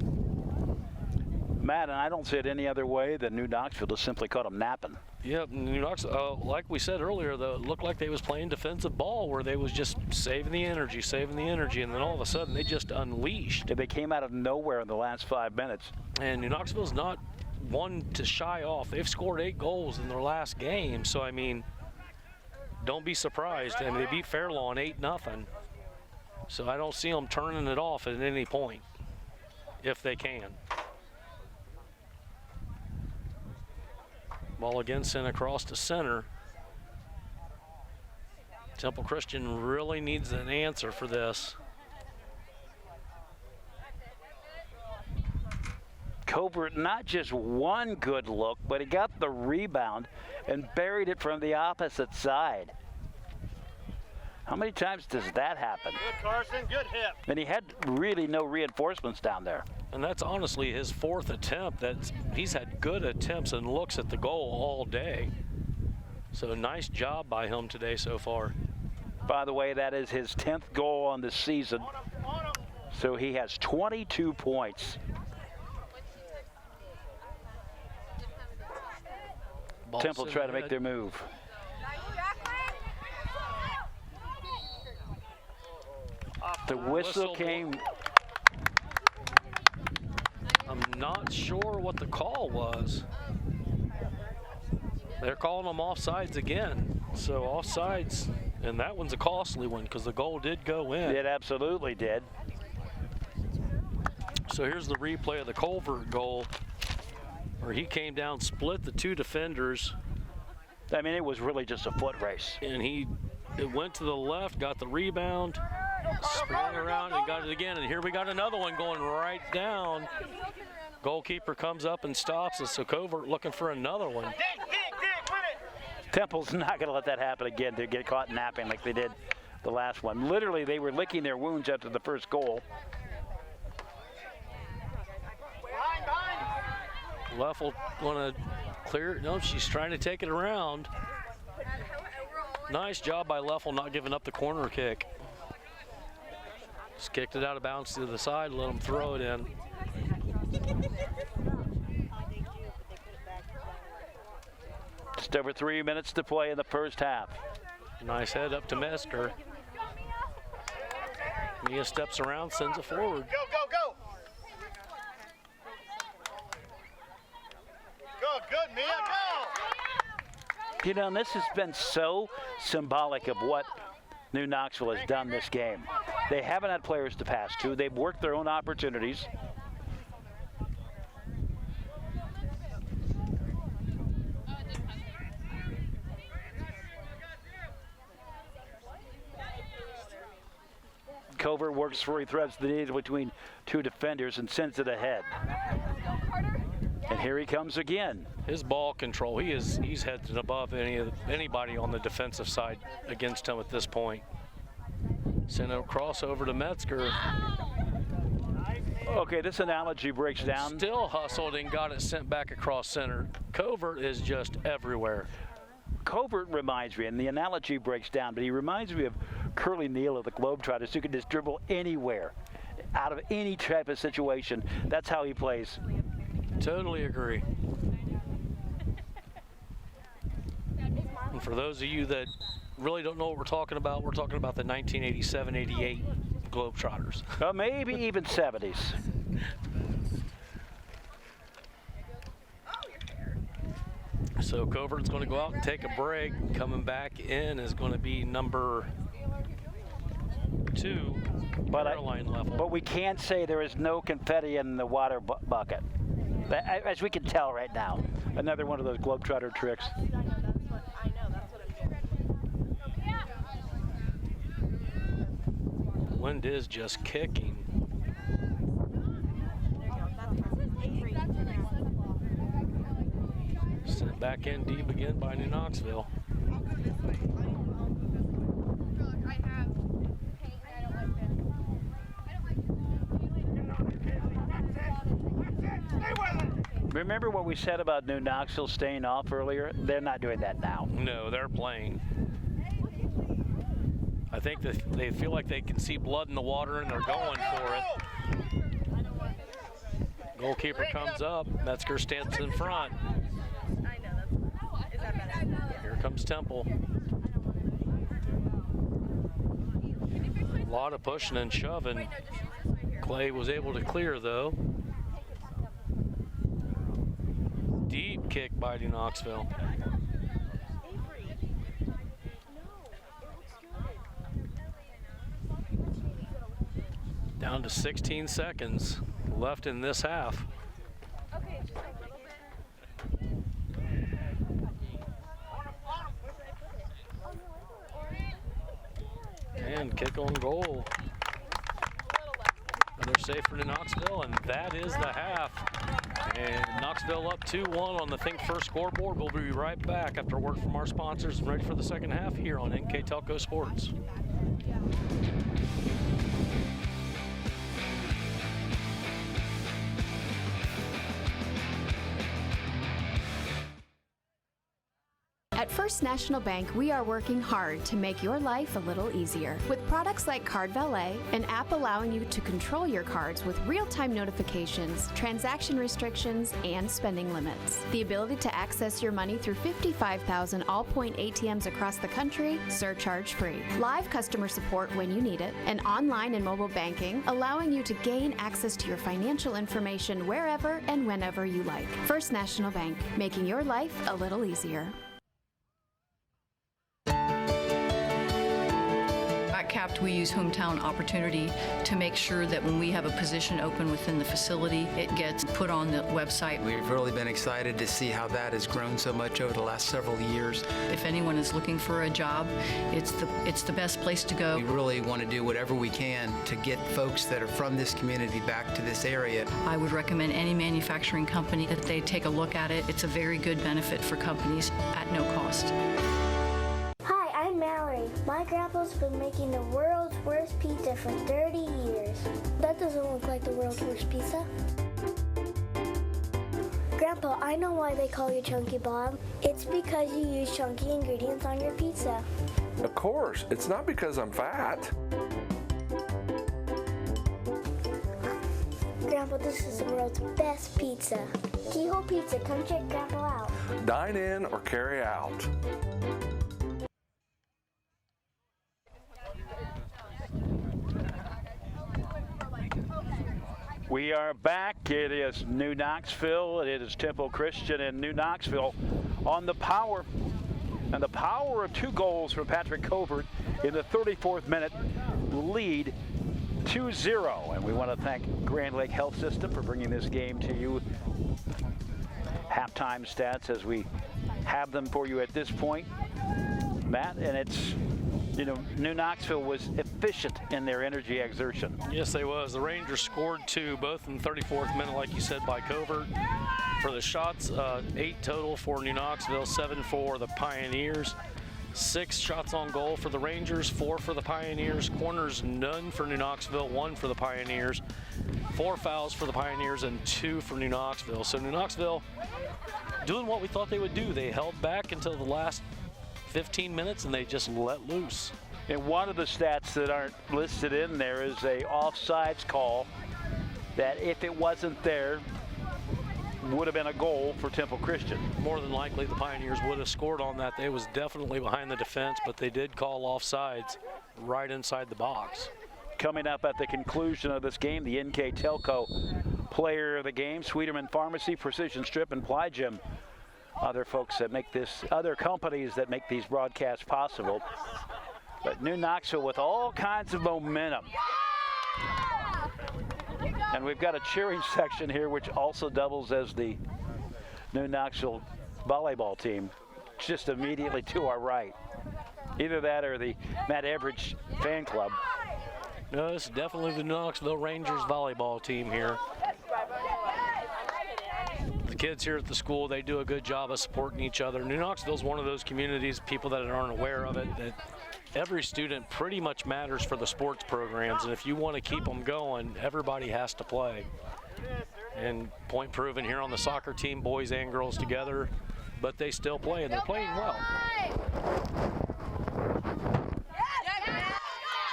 Matt, and I don't see it any other way than New Knoxville just simply caught them napping. Yep, New Knoxville, like we said earlier, though, it looked like they was playing defensive ball where they was just saving the energy, and then all of a sudden they just unleashed. They came out of nowhere in the last 5 minutes. And New Knoxville's not one to shy off. They've scored 8 goals in their last game, so I mean, don't be surprised. I mean, they beat Fairlawn 8-0, so I don't see them turning it off at any point, if they can. Ball again sent across to center. Temple Christian really needs an answer for this. Covert, not just one good look, but he got the rebound and buried it from the opposite side. How many times does that happen? Good, Carson. Good hip. And he had really no reinforcements down there. And that's honestly his 4th attempt. He's had good attempts and looks at the goal all day. So nice job by him today so far. By the way, that is his 10th goal on the season. So he has 22 points. Ball Temple sent try to make ahead. their move. The whistle came. I'm not sure what the call was. They're calling them offsides again. So offsides, and that one's a costly one because the goal did go in. It absolutely did. So here's the replay of the Culver goal where he came down, split the 2 defenders. I mean, it was really just a foot race. And it went to the left, got the rebound, sprung around and got it again. And here we got another one going right down. Goalkeeper comes up and stops us, so Covert looking for another one. Dig, win it. Temple's not going to let that happen again to get caught napping like they did the last one. Literally, they were licking their wounds after the first goal. Leffel want to clear it. No, she's trying to take it around. Nice job by Leffel not giving up the corner kick. Just kicked it out of bounds to the side, let them throw it in. Just over 3 minutes to play in the first half. Nice head up to Metzger. Mia steps around, sends it forward. Go, go, go. Good, Mia, go. You know, and this has been so symbolic of what New Knoxville has done this game. They haven't had players to pass to. They've worked their own opportunities. Covert works where he threads the needle between 2 defenders and sends it ahead. And here he comes again. His ball control, he's heads and above anybody on the defensive side against him at this point. Send a crossover to Metzger. Okay, this analogy breaks down. Still hustled and got it sent back across center. Covert is just everywhere. Covert reminds me, and the analogy breaks down, but he reminds me of Curly Neal of the Globetrotters, who can just dribble anywhere out of any type of situation. That's how he plays. Totally agree. And for those of you that really don't know what we're talking about the 1987-88 Globetrotters. Maybe even 70s. So Covert is going to go out and take a break. Coming back in is going to be number 2, Caroline level. But we can't say there is no confetti in the water bucket, as we can tell right now. Another one of those Globetrotter tricks. Wind is just kicking. Sent back in deep again by New Knoxville. Remember what we said about New Knoxville staying off earlier? They're not doing that now. No, they're playing. I think that they feel like they can see blood in the water and they're going for it. Goalkeeper comes up. Metzger stands in front. Here comes Temple. A lot of pushing and shoving. Clay was able to clear though. Deep kick by New Knoxville. Down to 16 seconds left in this half. And kick on goal. Another save for New Knoxville, and that is the half. And Knoxville up 2-1 on the Think First scoreboard. We'll be right back after a word from our sponsors and ready for the second half here on NKTelco Sports. At First National Bank, we are working hard to make your life a little easier. With products like Card Valet, an app allowing you to control your cards with real-time notifications, transaction restrictions, and spending limits. The ability to access your money through 55,000 all-point ATMs across the country, surcharge-free. Live customer support when you need it, and online and mobile banking, allowing you to gain access to your financial information wherever and whenever you like. First National Bank, making your life a little easier. At CAPT, we use Hometown Opportunity to make sure that when we have a position open within the facility, it gets put on the website. We've really been excited to see how that has grown so much over the last several years. If anyone is looking for a job, it's the best place to go. We really want to do whatever we can to get folks that are from this community back to this area. I would recommend any manufacturing company that they take a look at it. It's a very good benefit for companies at no cost. I'm Mallory. My grandpa's been making the world's worst pizza for 30 years. That doesn't look like the world's worst pizza. Grandpa, I know why they call you Chunky Bob. It's because you use chunky ingredients on your pizza. Of course. It's not because I'm fat. Grandpa, this is the world's best pizza. Keyhole Pizza, come check Grandpa out. Dine in or carry out. We are back. It is New Knoxville. It is Temple Christian and New Knoxville on the power. And the power of 2 goals from Patrick Covert in the 34th minute lead 2-0. And we want to thank Grand Lake Health System for bringing this game to you. Halftime stats as we have them for you at this point, Matt, and it's, you know, New Knoxville was efficient in their energy exertion. Yes, they was. The Rangers scored 2, both in the 34th minute, like you said, by Covert. For the shots, 8 total for New Knoxville, 7 for the Pioneers. 6 shots on goal for the Rangers, 4 for the Pioneers. Corners, none for New Knoxville, 1 for the Pioneers. 4 fouls for the Pioneers and 2 for New Knoxville. So New Knoxville doing what we thought they would do. They held back until the last 15 minutes and they just let loose. And one of the stats that aren't listed in there is a offsides call that if it wasn't there, would have been a goal for Temple Christian. More than likely the Pioneers would have scored on that. They was definitely behind the defense, but they did call offsides right inside the box. Coming up at the conclusion of this game, the NKTelco player of the game, Sweeterman Pharmacy, Precision Strip, and Ply Gym. Other folks that make this, other companies that make these broadcasts possible. But New Knoxville with all kinds of momentum. And we've got a cheering section here which also doubles as the New Knoxville volleyball team, just immediately to our right. Either that or the Matt Everidge fan club. No, this is definitely the Knoxville Rangers volleyball team here. The kids here at the school, they do a good job of supporting each other. New Knoxville's one of those communities, people that aren't aware of it, that every student pretty much matters for the sports programs, and if you want to keep them going, everybody has to play. And point proven here on the soccer team, boys and girls together, but they still play, and they're playing well.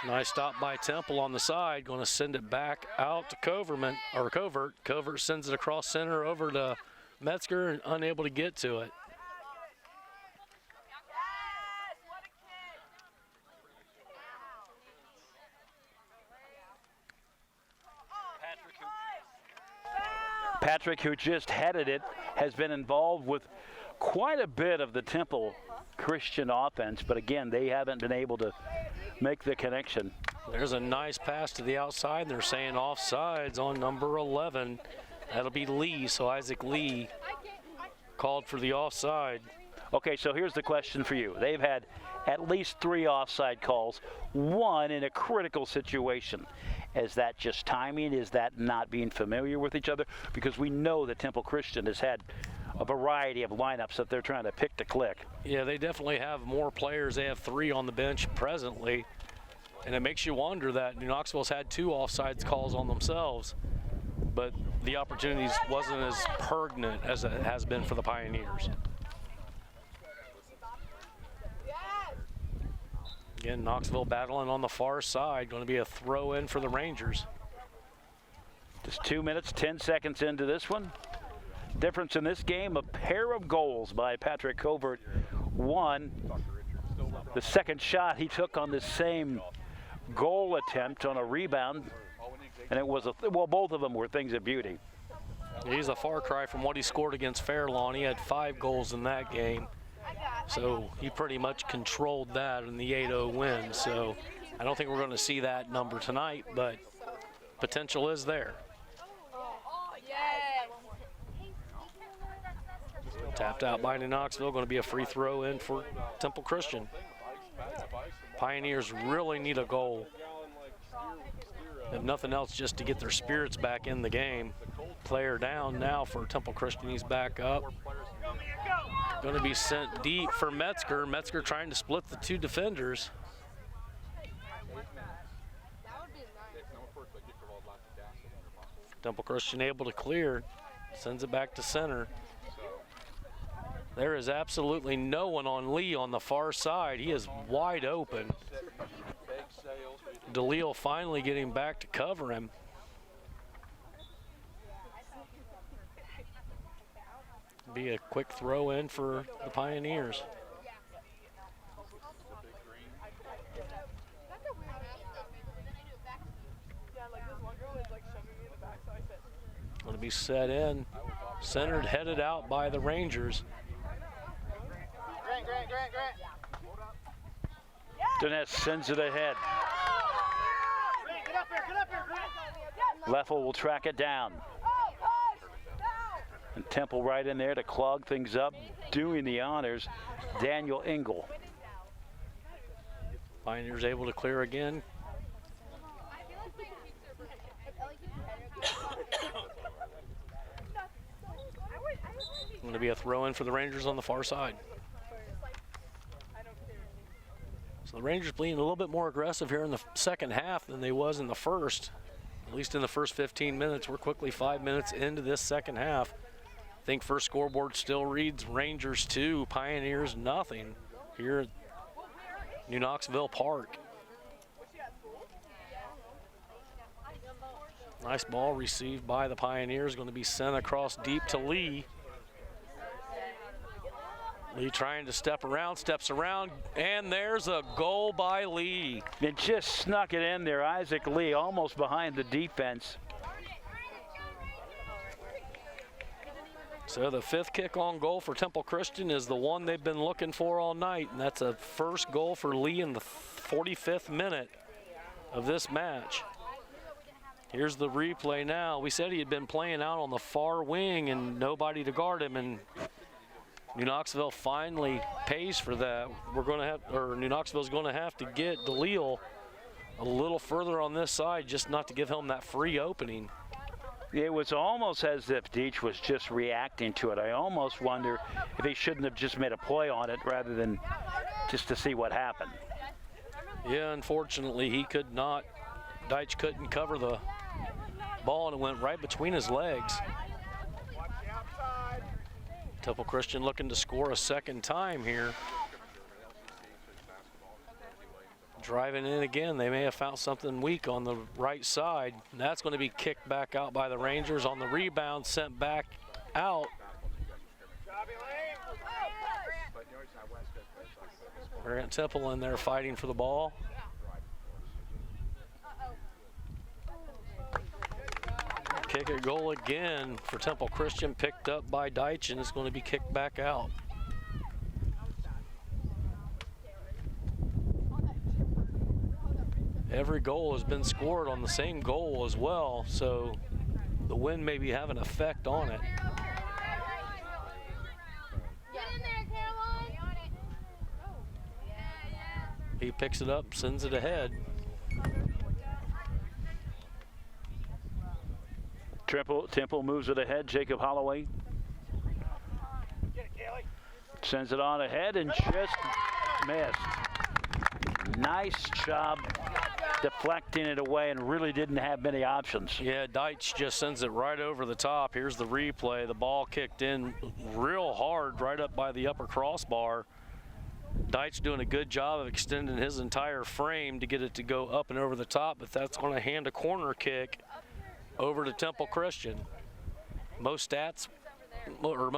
Nice stop by Temple on the side, going to send it back out to Covert. Covert sends it across center over to Metzger, and unable to get to it. Patrick, who just headed it, has been involved with quite a bit of the Temple Christian offense, but again, they haven't been able to make the connection. There's a nice pass to the outside. They're saying offsides on number 11. That'll be Lee, so Isaac Lee called for the offside. Okay, so here's the question for you. They've had at least 3 offside calls, one in a critical situation. Is that just timing? Is that not being familiar with each other? Because we know that Temple Christian has had a variety of lineups that they're trying to pick to click. Yeah, they definitely have more players. They have 3 on the bench presently. And it makes you wonder that New Knoxville's had 2 offsides calls on themselves, but the opportunities wasn't as pregnant as it has been for the Pioneers. Again, Knoxville battling on the far side. Going to be a throw in for the Rangers. Just 2 minutes, 10 seconds into this one. Difference in this game, a pair of goals by Patrick Covert. One, the second shot he took on the same goal attempt on a rebound, and it was well, both of them were things of beauty. He's a far cry from what he scored against Fairlawn. He had 5 goals in that game, so he pretty much controlled that in the 8-0 win. So I don't think we're going to see that number tonight, but potential is there. Tapped out by New Knoxville, going to be a free throw in for Temple Christian. Pioneers really need a goal. If nothing else, just to get their spirits back in the game. Player down now for Temple Christian, he's back up. Going to be sent deep for Metzger. Metzger trying to split the 2 defenders. Temple Christian able to clear, sends it back to center. There is absolutely no one on Lee on the far side. He is wide open. DeLille finally getting back to cover him. Be a quick throw in for the Pioneers. Going to be set in, centered, headed out by the Rangers. Dinesh sends it ahead. Leffel will track it down. And Temple right in there to clog things up, doing the honors, Daniel Engel. Pioneers able to clear again. Going to be a throw in for the Rangers on the far side. So the Rangers being a little bit more aggressive here in the second half than they was in the first, at least in the first 15 minutes. We're quickly 5 minutes into this second half. I think first scoreboard still reads Rangers 2, Pioneers nothing here New Knoxville Park. Nice ball received by the Pioneers, going to be sent across deep to Lee. Lee trying to step around, steps around, and there's a goal by Lee. It just snuck it in there. Isaac Lee almost behind the defense. So the 5th kick on goal for Temple Christian is the one they've been looking for all night, and that's a first goal for Lee in the 45th minute of this match. Here's the replay now. We said he had been playing out on the far wing and nobody to guard him, and New Knoxville finally pays for that. New Knoxville's going to have to get DeLille a little further on this side just not to give him that free opening. It was almost as if Deach was just reacting to it. I almost wonder if he shouldn't have just made a play on it rather than just to see what happened. Yeah, unfortunately, he could not. Deitch couldn't cover the ball, and it went right between his legs. Temple Christian looking to score a second time here. Driving in again, they may have found something weak on the right side. And that's going to be kicked back out by the Rangers on the rebound, sent back out. Grant Temple in there fighting for the ball. Kick a goal again for Temple Christian, picked up by Deitch, and it's going to be kicked back out. Every goal has been scored on the same goal as well, so the wind may be having an effect on it. He picks it up, sends it ahead. Temple moves it ahead. Jacob Holloway sends it on ahead and just missed. Nice job deflecting it away and really didn't have many options. Yeah, Deitch just sends it right over the top. Here's the replay. The ball kicked in real hard right up by the upper crossbar. Deitch doing a good job of extending his entire frame to get it to go up and over the top, but that's going to hand a corner kick over to Temple Christian. Most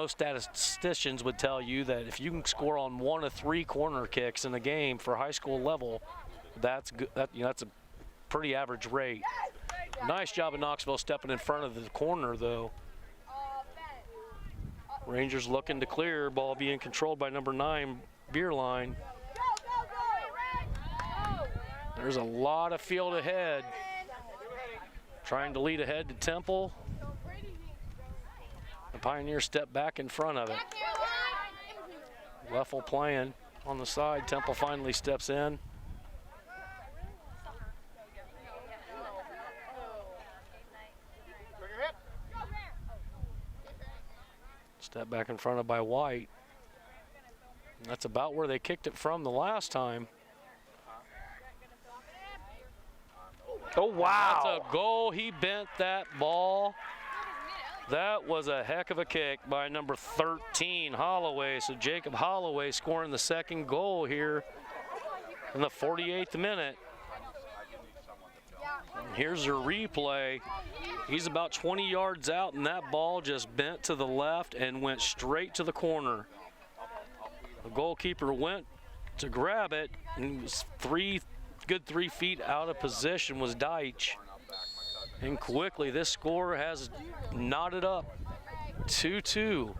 statisticians would tell you that if you can score on 1 of 3 corner kicks in a game for high school level, that's good. That's a pretty average rate. Nice job of Knoxville stepping in front of the corner, though. Rangers looking to clear, ball being controlled by number 9, Beerline. There's a lot of field ahead. Trying to lead ahead to Temple. The Pioneers step back in front of it. Leffel playing on the side. Temple finally steps in. Step back in front of by White. And that's about where they kicked it from the last time. Oh, wow. That's a goal. He bent that ball. That was a heck of a kick by number 13, Holloway. So Jacob Holloway scoring the second goal here in the 48th minute. And here's a replay. He's about 20 yards out, and that ball just bent to the left and went straight to the corner. The goalkeeper went to grab it, and it was good 3 feet out of position was Deitch. And quickly, this score has knotted up 2-2.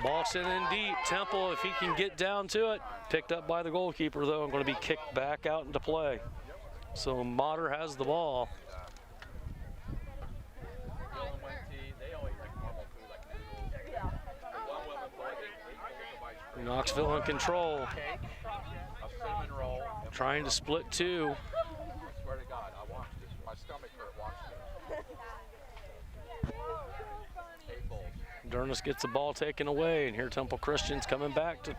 Ball sent in deep. Temple, if he can get down to it, picked up by the goalkeeper, though, and going to be kicked back out into play. So Motter has the ball. Knoxville in control. Trying to split 2. Durness gets the ball taken away, and here Temple Christian's coming back to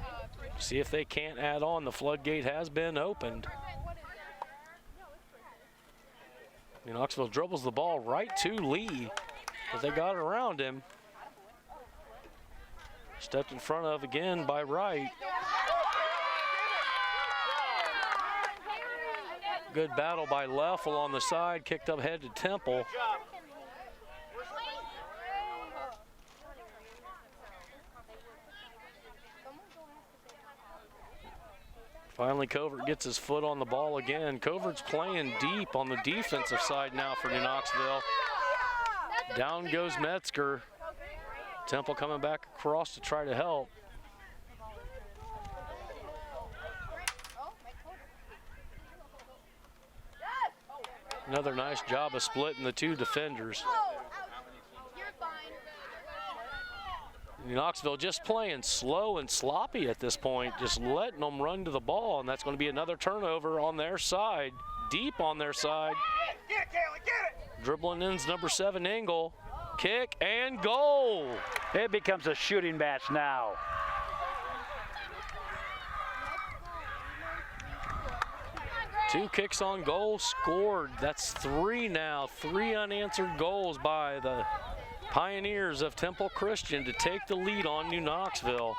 see if they can't add on. The floodgate has been opened. Knoxville dribbles the ball right to Lee, but they got around him. Stepped in front of again by Wright. Good battle by Leffel on the side, kicked up head to Temple. Finally, Covert gets his foot on the ball again. Covert's playing deep on the defensive side now for New Knoxville. Down goes Metzger. Temple coming back across to try to help. Another nice job of splitting the two defenders. Knoxville just playing slow and sloppy at this point, just letting them run to the ball, and that's going to be another turnover on their side, deep on their side. Dribbling in's number 7, Engel. Kick and goal. It becomes a shooting match now. Two kicks on goal scored. That's 3 now. 3 unanswered goals by the Pioneers of Temple Christian to take the lead on New Knoxville.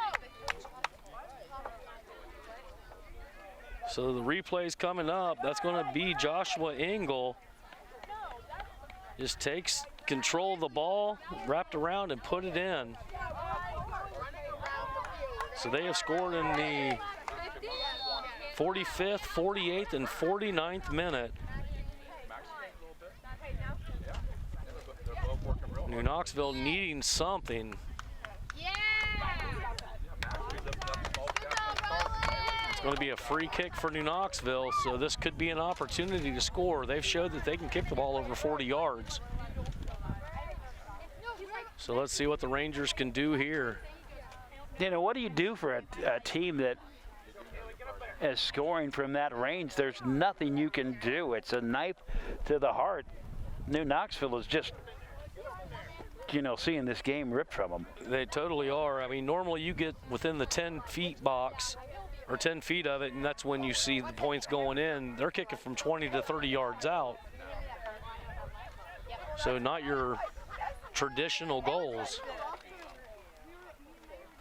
So the replay's coming up. That's going to be Joshua Engel. Just takes control of the ball, wrapped around and put it in. So they have scored in the 45th, 48th, and 49th minute. New Knoxville needing something. It's going to be a free kick for New Knoxville, so this could be an opportunity to score. They've showed that they can kick the ball over 40 yards. So let's see what the Rangers can do here. You know, what do you do for a team that is scoring from that range? There's nothing you can do. It's a knife to the heart. New Knoxville is just, you know, seeing this game ripped from them. They totally are. I mean, normally you get within the 10 feet box or 10 feet of it, and that's when you see the points going in. They're kicking from 20 to 30 yards out. So not your traditional goals.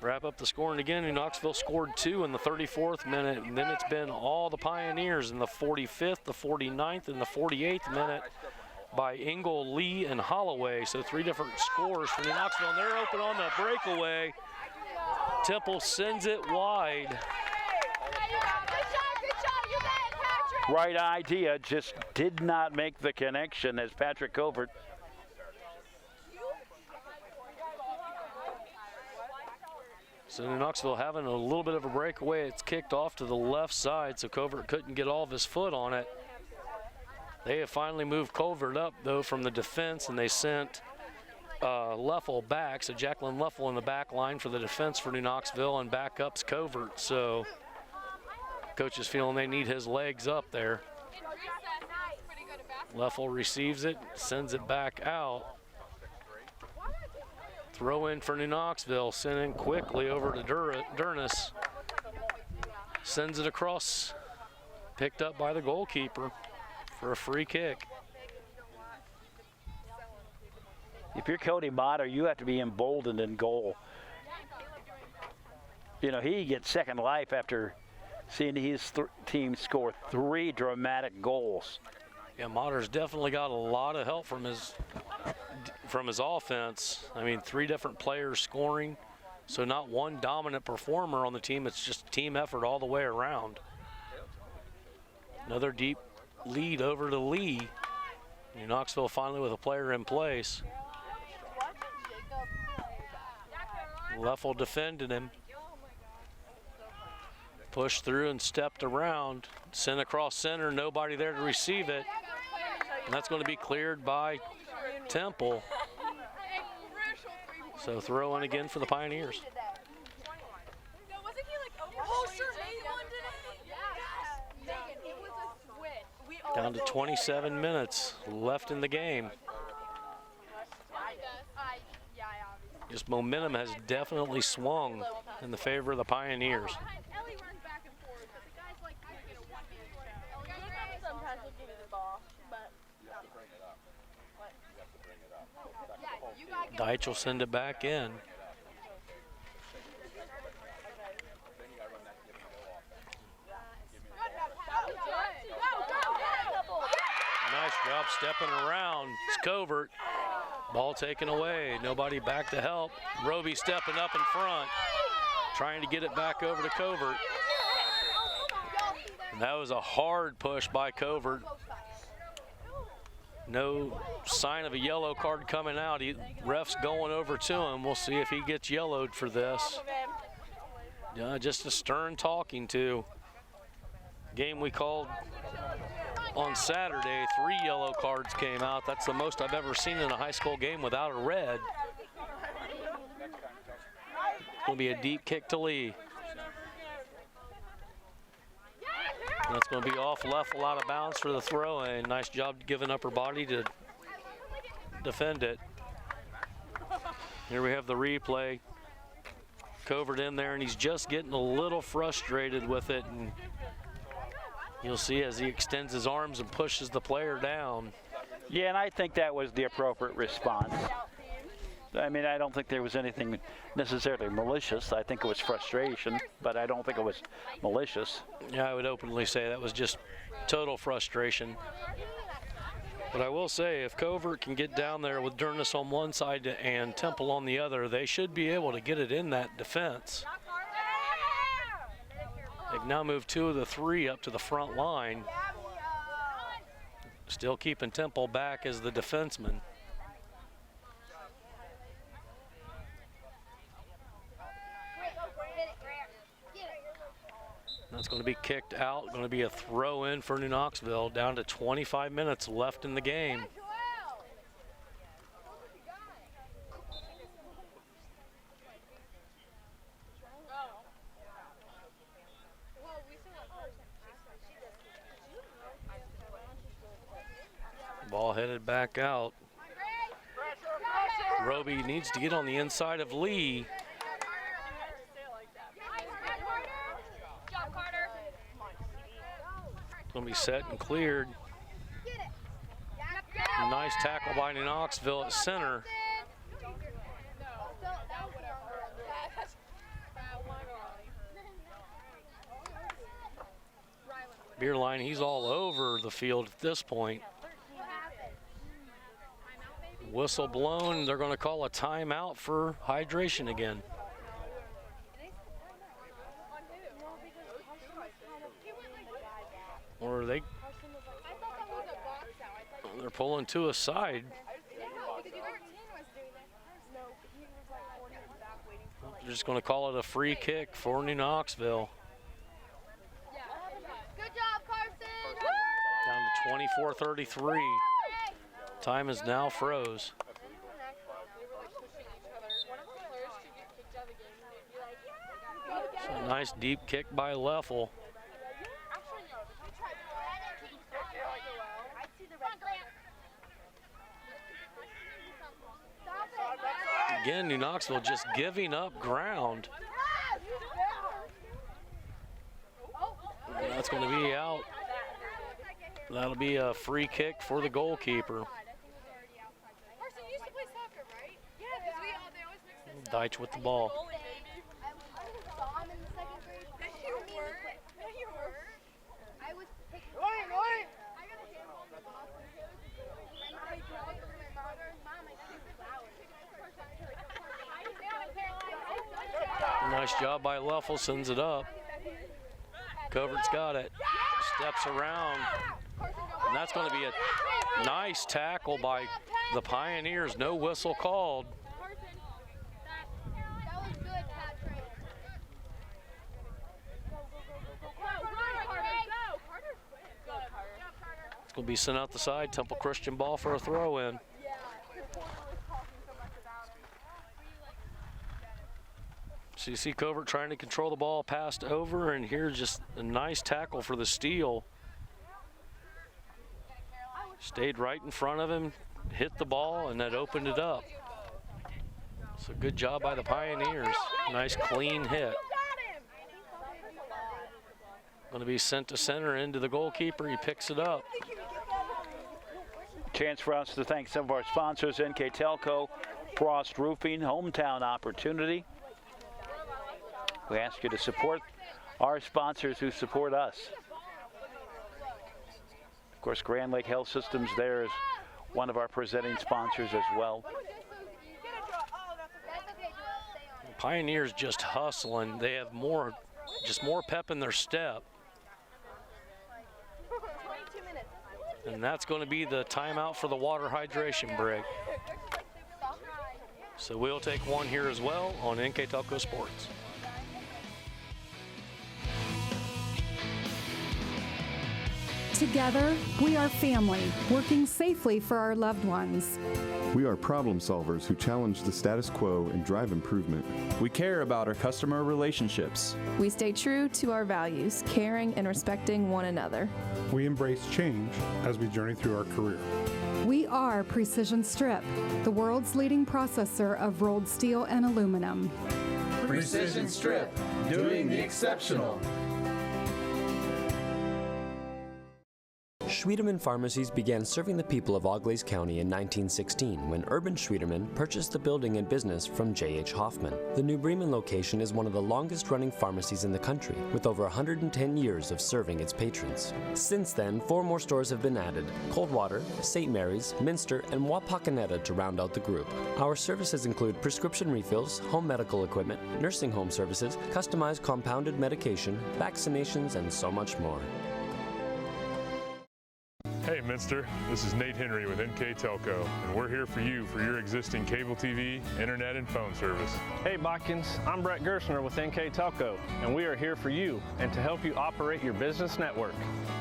Wrap up the scoring again. New Knoxville scored 2 in the 34th minute, and then it's been all the Pioneers in the 45th, the 49th, and the 48th minute by Engel, Lee, and Holloway. So 3 different scores for New Knoxville, and they're open on the breakaway. Temple sends it wide. Right idea, just did not make the connection as Patrick Covert. So New Knoxville having a little bit of a breakaway. It's kicked off to the left side, so Covert couldn't get all of his foot on it. They have finally moved Covert up, though, from the defense, and they sent Leffel back. So Jacqueline Leffel in the back line for the defense for New Knoxville, and back up's Covert. So coach is feeling they need his legs up there. Leffel receives it, sends it back out. Throw in for New Knoxville, sent in quickly over to Durness. Sends it across, picked up by the goalkeeper for a free kick. If you're Cody Motter, you have to be emboldened in goal. You know, he gets second life after seeing his team score 3 dramatic goals. Yeah, Motter's definitely got a lot of help from his offense. I mean, 3 different players scoring, so not one dominant performer on the team. It's just team effort all the way around. Another deep lead over to Lee. New Knoxville finally with a player in place. Leffel defended him. Pushed through and stepped around. Sent across center, nobody there to receive it. And that's going to be cleared by Temple. So throw in again for the Pioneers. Down to 27 minutes left in the game. Just momentum has definitely swung in the favor of the Pioneers. Deitch will send it back in. job stepping around. It's Covert. Ball taken away. Nobody back to help. Roby stepping up in front, trying to get it back over to Covert. And that was a hard push by Covert. No sign of a yellow card coming out. Ref's going over to him. We'll see if he gets yellowed for this. Just a stern talking to. Game we called on Saturday, 3 yellow cards came out. That's the most I've ever seen in a high school game without a red. It's going to be a deep kick to Lee. That's going to be off left, out of bounds for the throw, and nice job giving up her body to defend it. Here we have the replay. Covert in there, and he's just getting a little frustrated with it, and you'll see as he extends his arms and pushes the player down. Yeah, and I think that was the appropriate response. I mean, I don't think there was anything necessarily malicious. I think it was frustration, but I don't think it was malicious. Yeah, I would openly say that was just total frustration. But I will say, if Covert can get down there with Durness on one side and Temple on the other, they should be able to get it in that defense. They've now moved 2 of the 3 up to the front line. Still keeping Temple back as the defenseman. That's going to be kicked out. Going to be a throw in for New Knoxville. Down to 25 minutes left in the game. Ball headed back out. Roby needs to get on the inside of Lee. Going to be set and cleared. A nice tackle by New Knoxville at center. Beerline, he's all over the field at this point. Whistle blown, they're going to call a timeout for hydration again. Or they're pulling to a side. They're just going to call it a free kick for New Knoxville. Down to 24-33. Time is now froze. So nice deep kick by Leffel. Again, New Knoxville just giving up ground. And that's going to be out. That'll be a free kick for the goalkeeper. Deitch with the ball. Nice job by Leffel, sends it up. Covert's got it. Steps around. And that's going to be a nice tackle by the Pioneers. No whistle called. It's going to be sent out the side. Temple Christian ball for a throw in. So you see Covert trying to control the ball, passed over, and here's just a nice tackle for the steal. Stayed right in front of him, hit the ball, and that opened it up. So good job by the Pioneers. Nice clean hit. Going to be sent to center into the goalkeeper. He picks it up. Chance for us to thank some of our sponsors, NKTelco, Frost Roofing, Hometown Opportunity. We ask you to support our sponsors who support us. course, Grand Lake Health Systems there is one of our presenting sponsors as well. Pioneers just hustling. They have more pep in their step. And that's going to be the timeout for the water hydration break. So we'll take one here as well on NKTelco Sports. Together, we are family, working safely for our loved ones. We are problem solvers who challenge the status quo and drive improvement. We care about our customer relationships. We stay true to our values, caring and respecting one another. We embrace change as we journey through our career. We are Precision Strip, the world's leading processor of rolled steel and aluminum. Precision Strip, doing the exceptional. Schwiedemann Pharmacies began serving the people of Auglaize County in 1916 when Urban Schwiedemann purchased the building and business from J.H. Hoffman. The New Bremen location is one of the longest-running pharmacies in the country, with over 110 years of serving its patrons. Since then, 4 more stores have been added: Coldwater, St. Mary's, Minster, and Wapakoneta to round out the group. Our services include prescription refills, home medical equipment, nursing home services, customized compounded medication, vaccinations, and so much more. Hey Minster, this is Nate Henry with NKTelco, and we're here for you for your existing cable TV, internet, and phone service. Hey Botkins, I'm Brett Gerstner with NKTelco, and we are here for you and to help you operate your business network.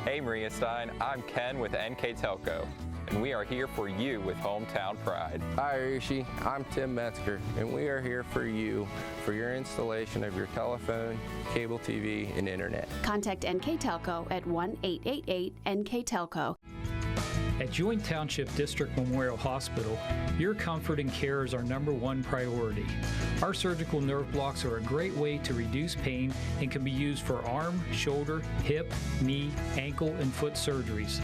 Hey Maria Stein, I'm Ken with NKTelco, and we are here for you with Hometown Pride. Hi Rishi, I'm Tim Metzger, and we are here for you for your installation of your telephone, cable TV, and internet. Contact NKTelco at 1-888-NKTelco. At Joint Township District Memorial Hospital, your comfort and care is our #1 priority. Our surgical nerve blocks are a great way to reduce pain and can be used for arm, shoulder, hip, knee, ankle, and foot surgeries.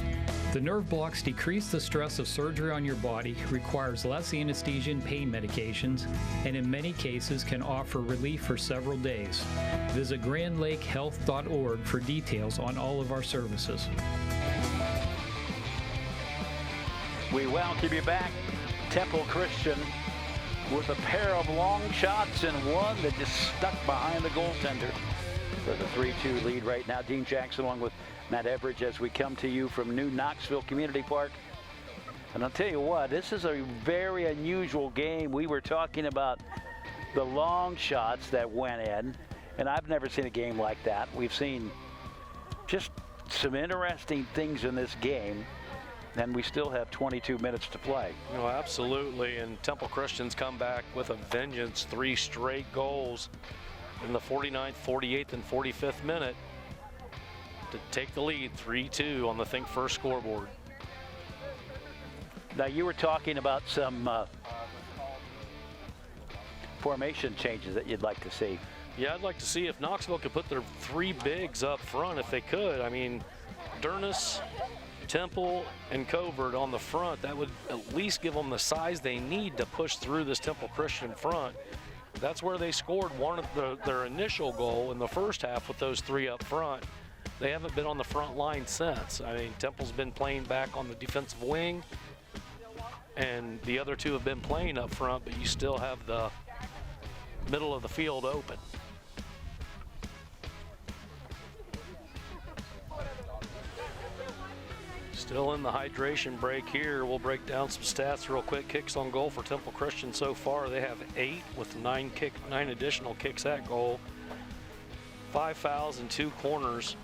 The nerve blocks decrease the stress of surgery on your body, requires less anesthesia and pain medications, and in many cases can offer relief for several days. Visit grandlakehealth.org for details on all of our services. We welcome you back. Temple Christian with a pair of long shots and one that just stuck behind the goaltender for the 3-2 lead right now. Dean Jackson along with Matt Everidge as we come to you from New Knoxville Community Park. And I'll tell you what, this is a very unusual game. We were talking about the long shots that went in, and I've never seen a game like that. We've seen just some interesting things in this game. And we still have 22 minutes to play. No, absolutely. And Temple Christian's come back with a vengeance, 3 straight goals in the 49th, 48th, and 45th minute to take the lead 3-2 on the Think First scoreboard. Now, you were talking about some formation changes that you'd like to see. Yeah, I'd like to see if Knoxville could put their 3 bigs up front if they could. I mean, Dernis, Temple, and Covert on the front. That would at least give them the size they need to push through this Temple Christian front. That's where they scored one of their initial goal in the first half with those 3 up front. They haven't been on the front line since. I mean, Temple's been playing back on the defensive wing, and the other 2 have been playing up front, but you still have the middle of the field open. Still in the hydration break here. We'll break down some stats real quick. Kicks on goal for Temple Christian so far. They have 8 with 9 additional kicks at goal. 5 fouls and 2 corners.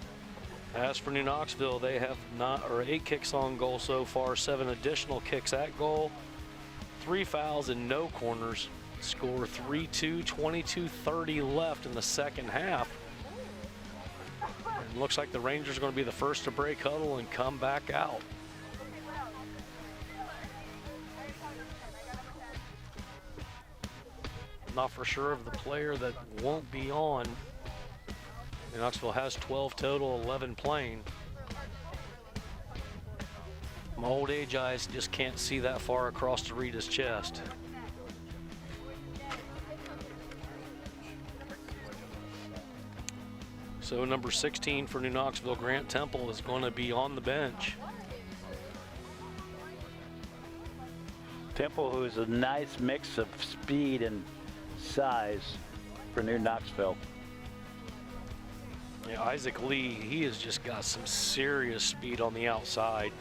As for New Knoxville, they have 8 kicks on goal so far, 7 additional kicks at goal, 3 fouls and no corners. Score 3-2, 22:30 left in the second half. It looks like the Rangers are going to be the first to break huddle and come back out. Not for sure of the player that won't be on. Knoxville has 12 total, 11 playing. My old age eyes just can't see that far across to read his chest. So number 16 for New Knoxville, Grant Temple, is going to be on the bench. Temple, who's a nice mix of speed and size for New Knoxville. Yeah, Isaac Lee, he has just got some serious speed on the outside.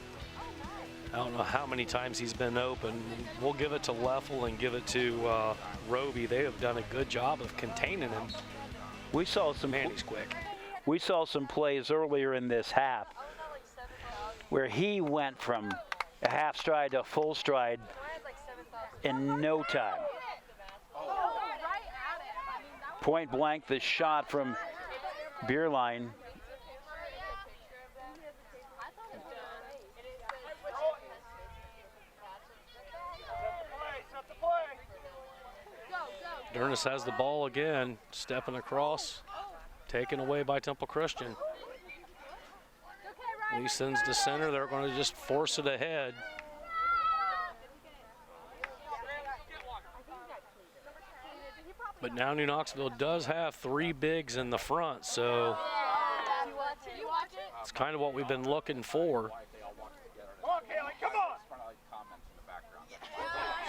I don't know how many times he's been open. We'll give it to Leffel and give it to Roby. They have done a good job of containing him. We saw some. Man, he's quick. We saw some plays earlier in this half where he went from a half stride to a full stride in no time. Point blank, the shot from Beerline. Dernis has the ball again, stepping across, taken away by Temple Christian. Lee sends to center. They're going to just force it ahead. But now New Knoxville does have 3 bigs in the front, so it's kind of what we've been looking for.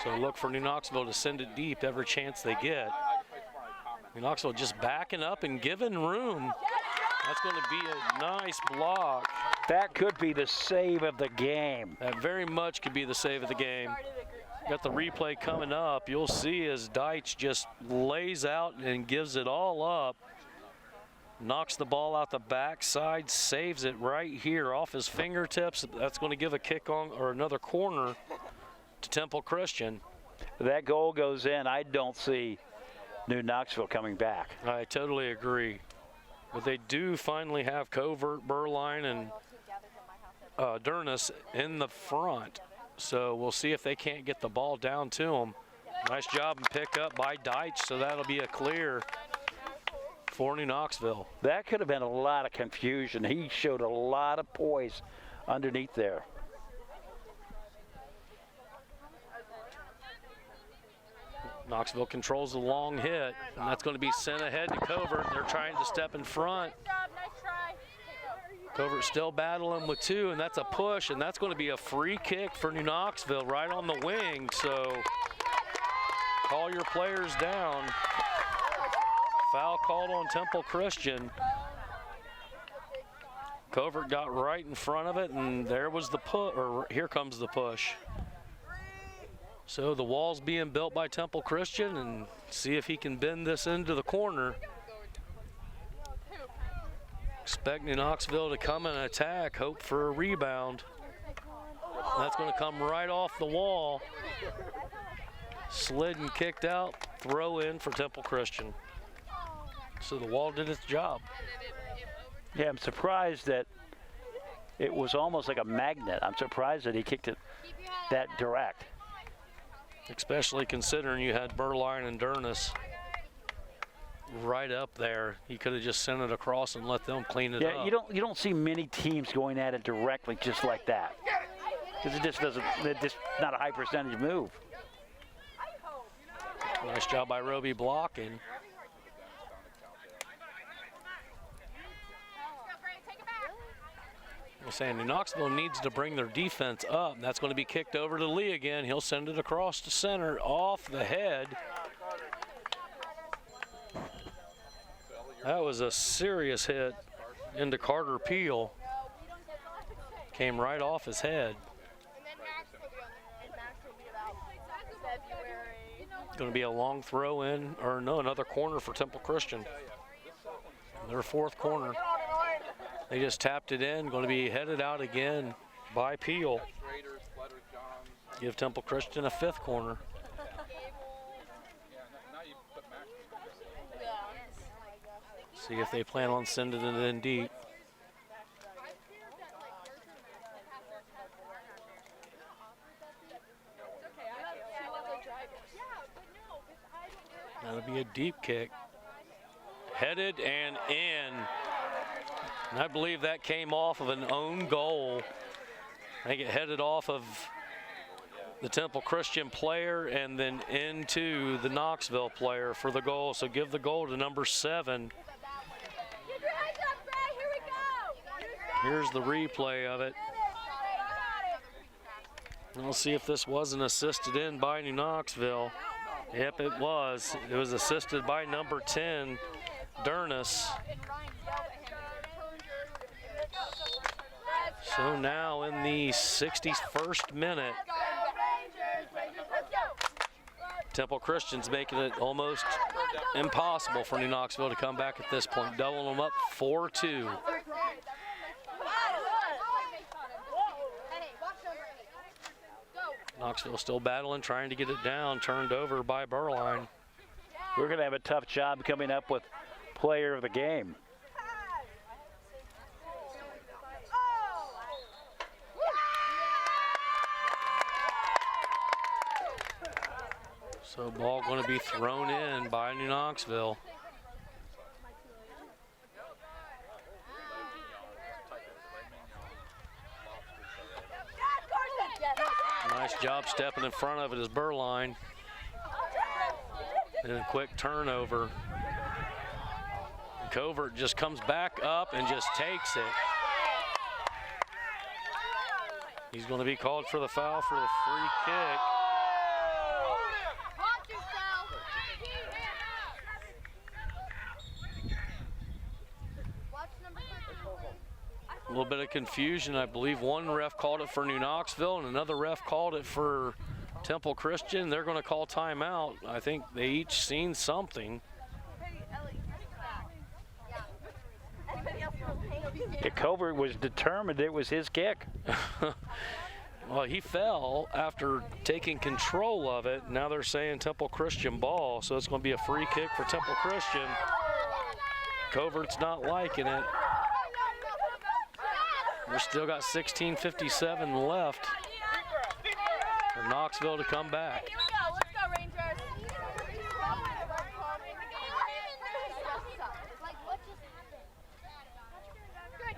So look for New Knoxville to send it deep every chance they get. New Knoxville just backing up and giving room. That's going to be a nice block. That could be the save of the game. That very much could be the save of the game. Got the replay coming up. You'll see as Deitch just lays out and gives it all up. Knocks the ball out the backside, saves it right here off his fingertips. That's going to give a kick on or another corner to Temple Christian. If that goal goes in, I don't see New Knoxville coming back. I totally agree. But they do finally have Covert, Berline, and Dernis in the front. So we'll see if they can't get the ball down to them. Nice job and pick up by Deitch, so that'll be a clear for New Knoxville. That could have been a lot of confusion. He showed a lot of poise underneath there. Knoxville controls the long hit, and that's going to be sent ahead to Covert. They're trying to step in front. Covert still battling with 2, and that's a push, and that's going to be a free kick for New Knoxville right on the wing. So call your players down. Foul called on Temple Christian. Covert got right in front of it, and there was the push, or here comes the push. So the wall's being built by Temple Christian, and see if he can bend this into the corner. Expect New Knoxville to come and attack, hope for a rebound. That's going to come right off the wall. Slid and kicked out, throw in for Temple Christian. So the wall did its job. Yeah, I'm surprised that it was almost like a magnet. I'm surprised that he kicked it that direct. Especially considering you had Berline and Dernis right up there. He could have just sent it across and let them clean it up. Yeah, you don't see many teams going at it directly just like that. Because it's just not a high percentage move. Nice job by Roby blocking. I'm saying New Knoxville needs to bring their defense up. That's going to be kicked over to Lee again. He'll send it across to center, off the head. That was a serious hit into Carter Peel. Came right off his head. Going to be a long throw in, or no, another corner for Temple Christian. Their 4th corner. They just tapped it in, going to be headed out again by Peel. Give Temple Christian a 5th corner. See if they plan on sending it in deep. That'll be a deep kick. Headed and in. And I believe that came off of an own goal. I think it headed off of the Temple Christian player and then into the Knoxville player for the goal. So give the goal to number 7. Here's the replay of it. We'll see if this wasn't assisted in by New Knoxville. Yep, it was. It was assisted by number 10, Durness. So now in the 61st minute, Temple Christian's making it almost impossible for New Knoxville to come back at this point, doubling them up 4-2. Knoxville still battling, trying to get it down, turned over by Burline. We're going to have a tough job coming up with player of the game. So ball going to be thrown in by New Knoxville. Nice job stepping in front of it is Burline. And a quick turnover. Covert just comes back up and just takes it. He's going to be called for the foul for the free kick. A little bit of confusion. I believe one ref called it for New Knoxville and another ref called it for Temple Christian. They're going to call timeout. I think they each seen something. Covert was determined it was his kick. Well, he fell after taking control of it. Now they're saying Temple Christian ball, so it's going to be a free kick for Temple Christian. Covert's not liking it. We've still got 16:57 left for Knoxville to come back. Let's go, Rangers.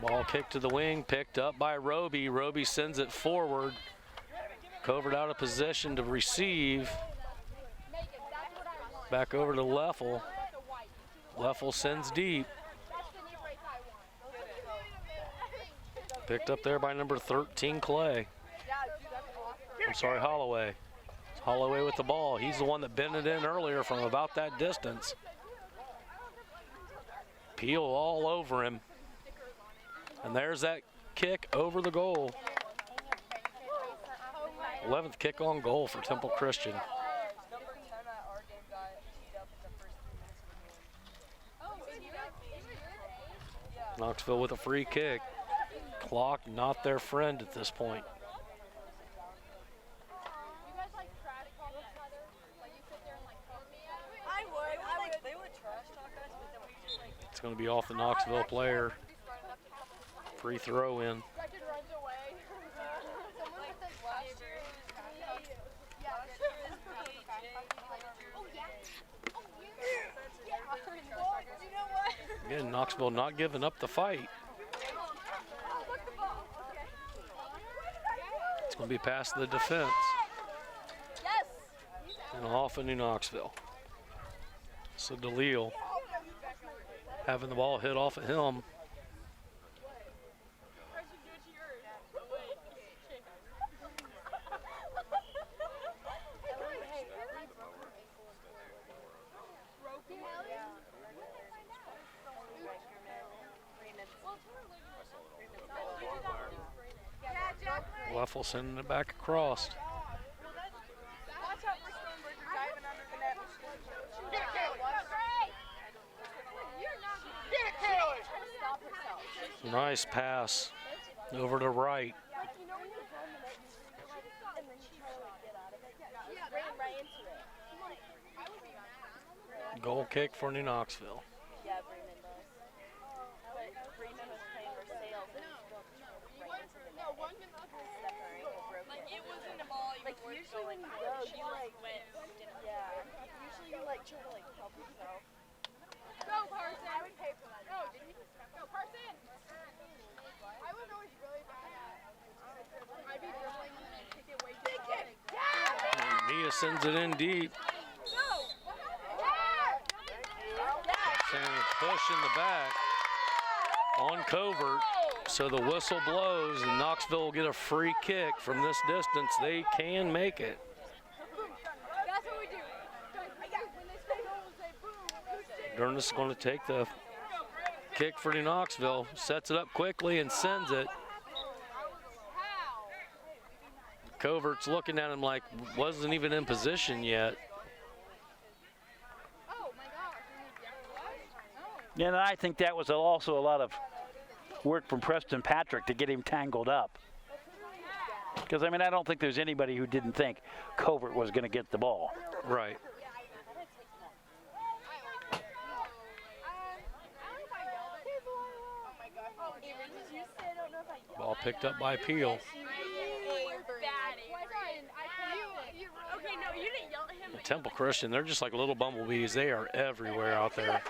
Ball kicked to the wing, picked up by Roby. Roby sends it forward. Covert out of position to receive. Back over to Leffel. Leffel sends deep. Picked up there by number 13, Clay. I'm sorry, Holloway. It's Holloway with the ball. He's the one that bent it in earlier from about that distance. Peel all over him. And there's that kick over the goal. 11th kick on goal for Temple Christian. Knoxville with a free kick. Clock not their friend at this point. It's going to be off the Knoxville player. Free throw in. Again, Knoxville not giving up the fight. It's going to be past the defense. And off in New Knoxville. So DeLille having the ball hit off of him. Leffel sending it back across. Nice pass over to right. Goal kick for New Knoxville. Usually when you go, you like went. Yeah. Usually you like try to like help yourself. Go Carson! I would pay for that. No, did he? Go Carson! I was always really bad at. I'd be dribbling and kick it way too high. Mia sends it in deep. Sending a push in the back on Covert. So the whistle blows, and Knoxville will get a free kick from this distance. They can make it. That's what we do. When they say goal, say boom. Durness is going to take the kick for New Knoxville, sets it up quickly and sends it. Covert's looking at him like wasn't even in position yet. Yeah, and I think that was also a lot of work from Preston Patrick to get him tangled up. Because, I mean, I don't think there's anybody who didn't think Covert was going to get the ball. Right. Ball picked up by Peel. Temple Christian, they're just like little bumblebees. They are everywhere out there.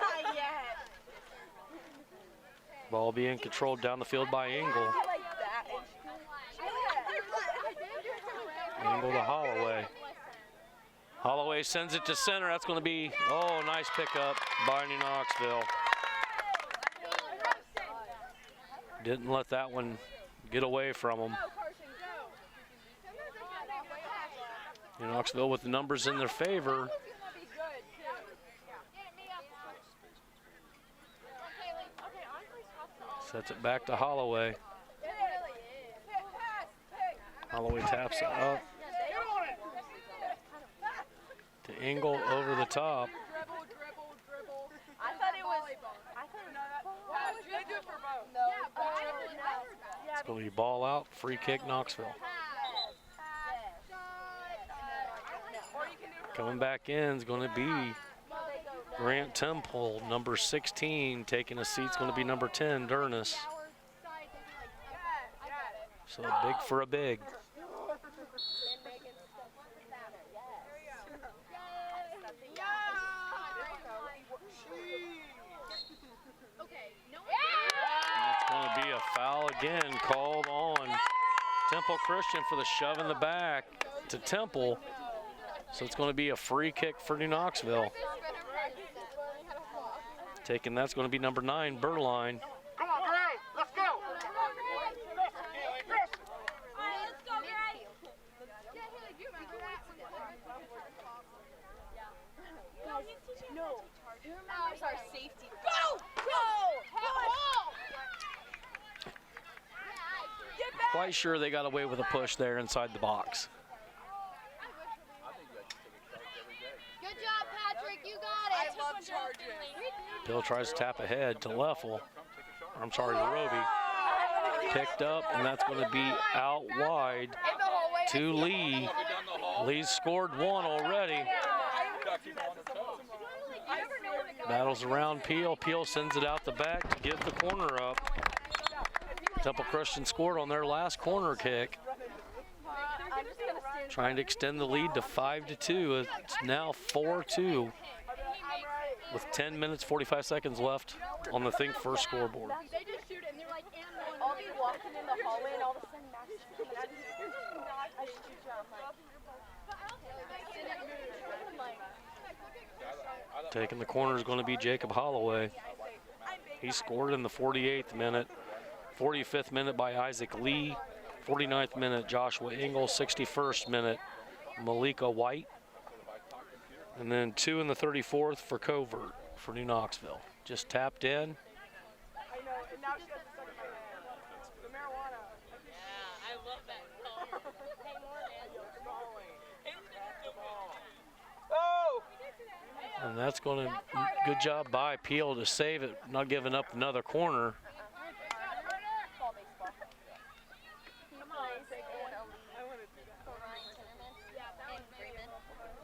Ball being controlled down the field by Engel. Engel to Holloway. Holloway sends it to center. That's going to be, oh, nice pickup by New Knoxville. Didn't let that one get away from him. New Knoxville with the numbers in their favor. Sets it back to Holloway. Holloway taps it up to Engel over the top. It's going to be ball out, free kick Knoxville. Coming back in is going to be Grant Temple, number 16, taking a seat is going to be number 10, Durness. So big for a big. That's going to be a foul again called on Temple Christian for the shove in the back to Temple. So it's going to be a free kick for New Knoxville. Taking that's going to be number 9, Berline. Come on, Gray, let's go. No, who remembers our safety? Go! Quite sure they got away with a push there inside the box. Good job, Patrick. You got it. I love charging. Bill tries to tap ahead to Leffel. I'm sorry, to Roby. Picked up, and that's going to be out wide to Lee. Lee's scored one already. Battles around Peel. Peel sends it out the back to give the corner up. Temple Christian scored on their last corner kick. Trying to extend the lead to 5-2. It's now 4-2 with 10 minutes, 45 seconds left on the Think First scoreboard. They just shoot it and they're like, I'll be walking in the hallway and all of a sudden Max is coming out of here. I shoot you. I'm like, Taking the corner is going to be Jacob Holloway. He scored in the 48th minute. 45th minute by Isaac Lee. 49th minute, Joshua Engel. 61st minute, Malika White. And then 2 in the 34th for Covert for New Knoxville. Just tapped in. I know, and now she has the second hand. The marijuana. yeah, I love that color. Oh! And that's going to, good job by Peel to save it, not giving up another corner.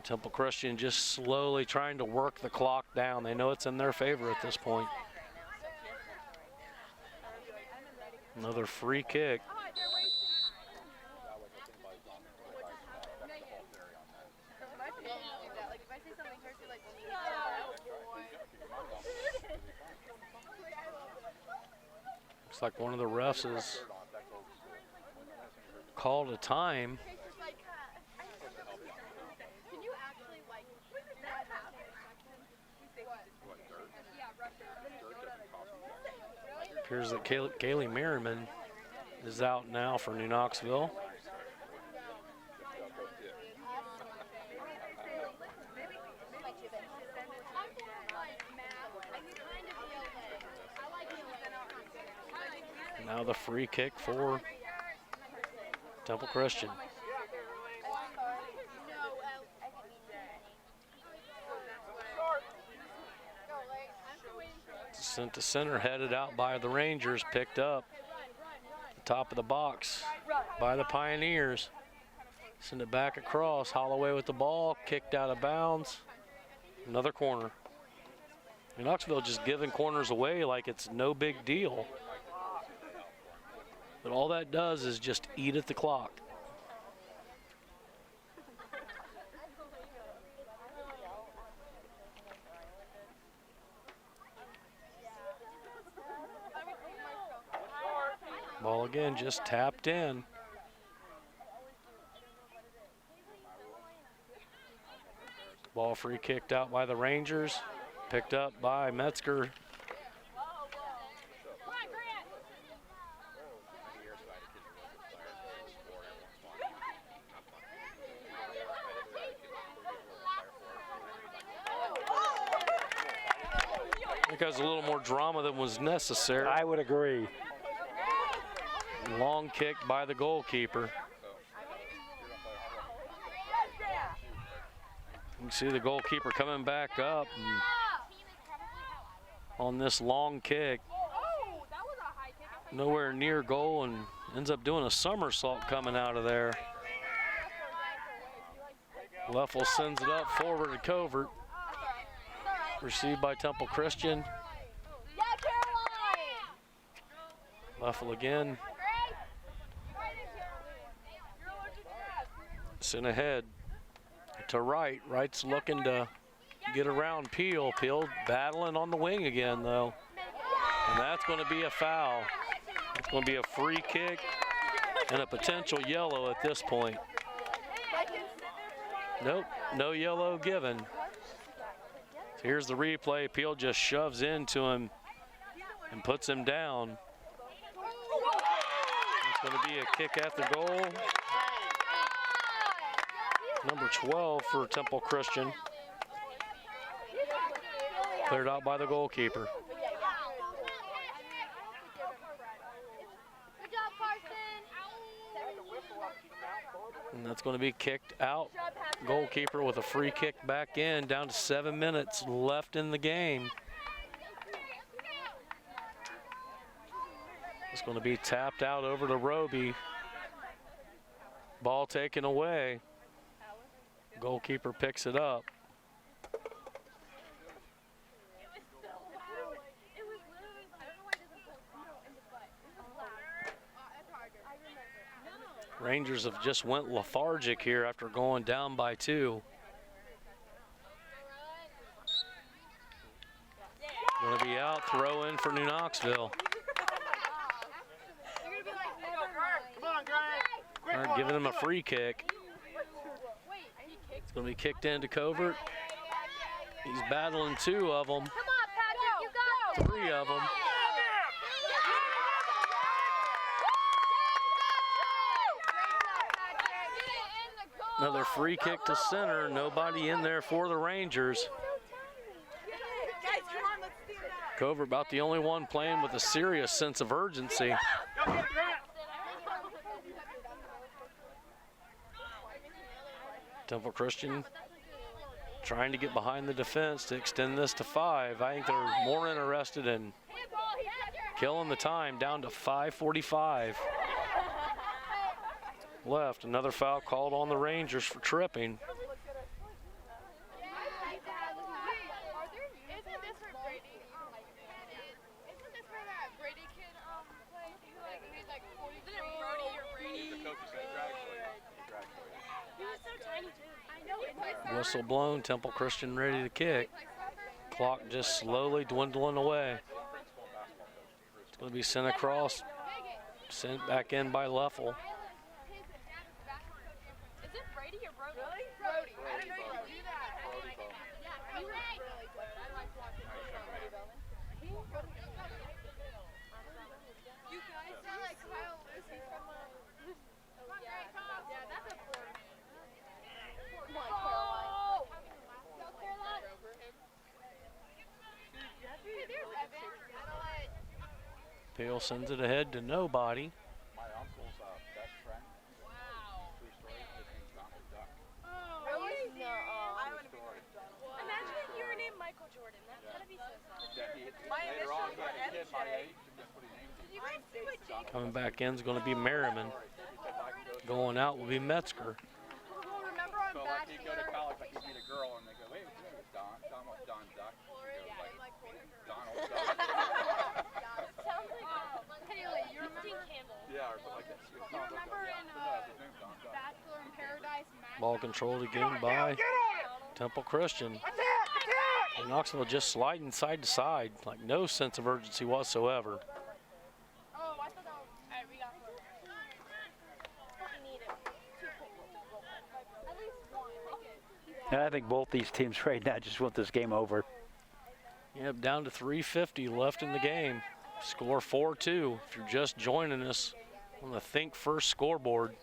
Temple Christian just slowly trying to work the clock down. They know it's in their favor at this point. Another free kick. Looks like one of the refs has called a time. Appears that Kaylee Merriman is out now for New Knoxville. Now the free kick for Temple Christian. Sent to center, headed out by the Rangers, picked up the top of the box by the Pioneers. Send it back across, Holloway with the ball, kicked out of bounds. Another corner. And Knoxville just giving corners away like it's no big deal. But all that does is just eat at the clock. Ball again, just tapped in. Ball free kicked out by the Rangers, picked up by Metzger. I think there's a little more drama than was necessary. I would agree. Long kick by the goalkeeper. You can see the goalkeeper coming back up on this long kick. Nowhere near goal and ends up doing a somersault coming out of there. Leffel sends it up forward to Covert. Received by Temple Christian. Leffel again. Sent ahead to Wright. Wright's looking to get around Peel. Peel battling on the wing again, though. And that's going to be a foul. It's going to be a free kick and a potential yellow at this point. Nope, no yellow given. So here's the replay. Peel just shoves into him and puts him down. It's going to be a kick after goal. Number 12 for Temple Christian. Cleared out by the goalkeeper. And that's going to be kicked out. Goalkeeper with a free kick back in, down to 7 minutes left in the game. It's going to be tapped out over to Roby. Ball taken away. Goalkeeper picks it up. Rangers have just went lethargic here after going down by 2. Going to be out, throw in for New Knoxville. All right, giving him a free kick. It's going to be kicked into Covert. He's battling 2 of them. 3 of them. Another free kick to center. Nobody in there for the Rangers. Covert about the only one playing with a serious sense of urgency. Temple Christian trying to get behind the defense to extend this to 5. I think they're more interested in killing the time, down to 5:45 left. Another foul called on the Rangers for tripping. Whistle blown, Temple Christian ready to kick. Clock just slowly dwindling away. It's going to be sent across, sent back in by Leffel. Pale sends it ahead to nobody. My uncle's best friend. Wow. True story. His name's Donald Duck. Really? No. Imagine if you were named Michael Jordan. That's gotta be so sad. Later on, he had a kid my age, and that's what he named him. Did you guys see what Jake? Coming back in is going to be Merriman. Going out will be Metzger. Remember on So like he'd go to college, like he'd meet a girl, and they go, "Hey, what's your name?" It's Don Duck. He goes like Donald Duck. Sounds like Haley. You remember Campbell? Yeah, or something like that. You remember in Bachelor in Paradise? Ball controlled again by Temple Christian. And Knoxville just sliding side to side, like no sense of urgency whatsoever. Oh, I thought that was. Alright, we got her. We need it. At least one. And I think both these teams right now just want this game over. Yep, down to 3:50 left in the game. Score 4-2. If you're just joining us on the Think First scoreboard.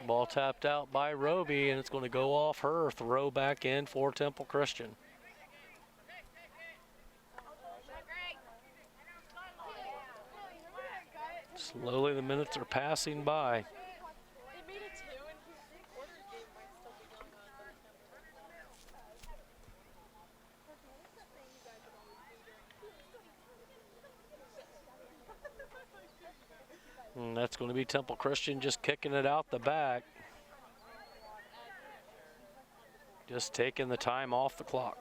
Ball tapped out by Roby, and it's going to go off her. Throw back in for Temple Christian. Slowly the minutes are passing by. And that's going to be Temple Christian just kicking it out the back. Just taking the time off the clock.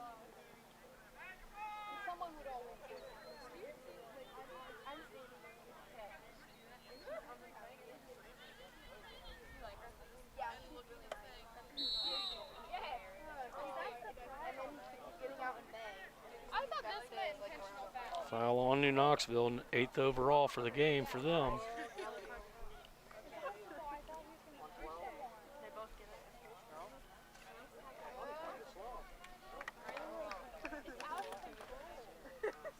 Foul on New Knoxville, and 8th overall for the game for them.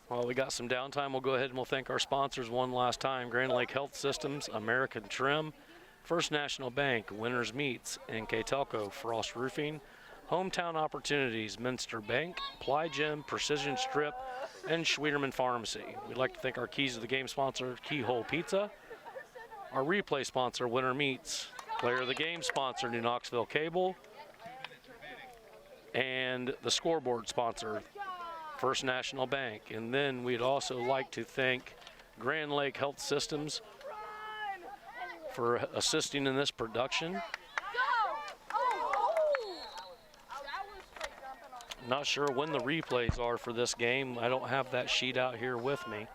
Well, we got some downtime. We'll go ahead and we'll thank our sponsors one last time. Grand Lake Health Systems, American Trim, First National Bank, Winners Meats, NKTelco, Frost Roofing, Hometown Opportunities, Minster Bank, Ply Gym, Precision Strip, and Schwieterman Pharmacy. We'd like to thank our Keys of the Game sponsor, Keyhole Pizza, our replay sponsor, Winter Meats, Player of the Game sponsor, New Knoxville Cable, and the scoreboard sponsor, First National Bank. And then we'd also like to thank Grand Lake Health Systems for assisting in this production. Not sure when the replays are for this game. I don't have that sheet out here with me.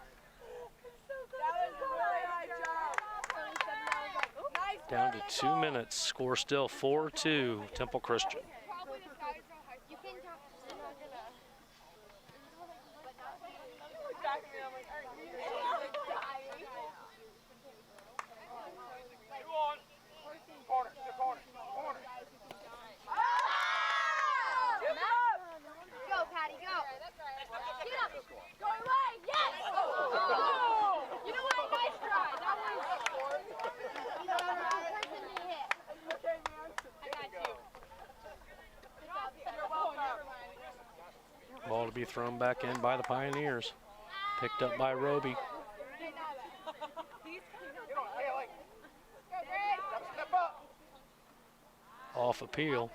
Down to 2 minutes. Score still 4-2, Temple Christian. Ball to be thrown back in by the Pioneers. Picked up by Roby. Off appeal.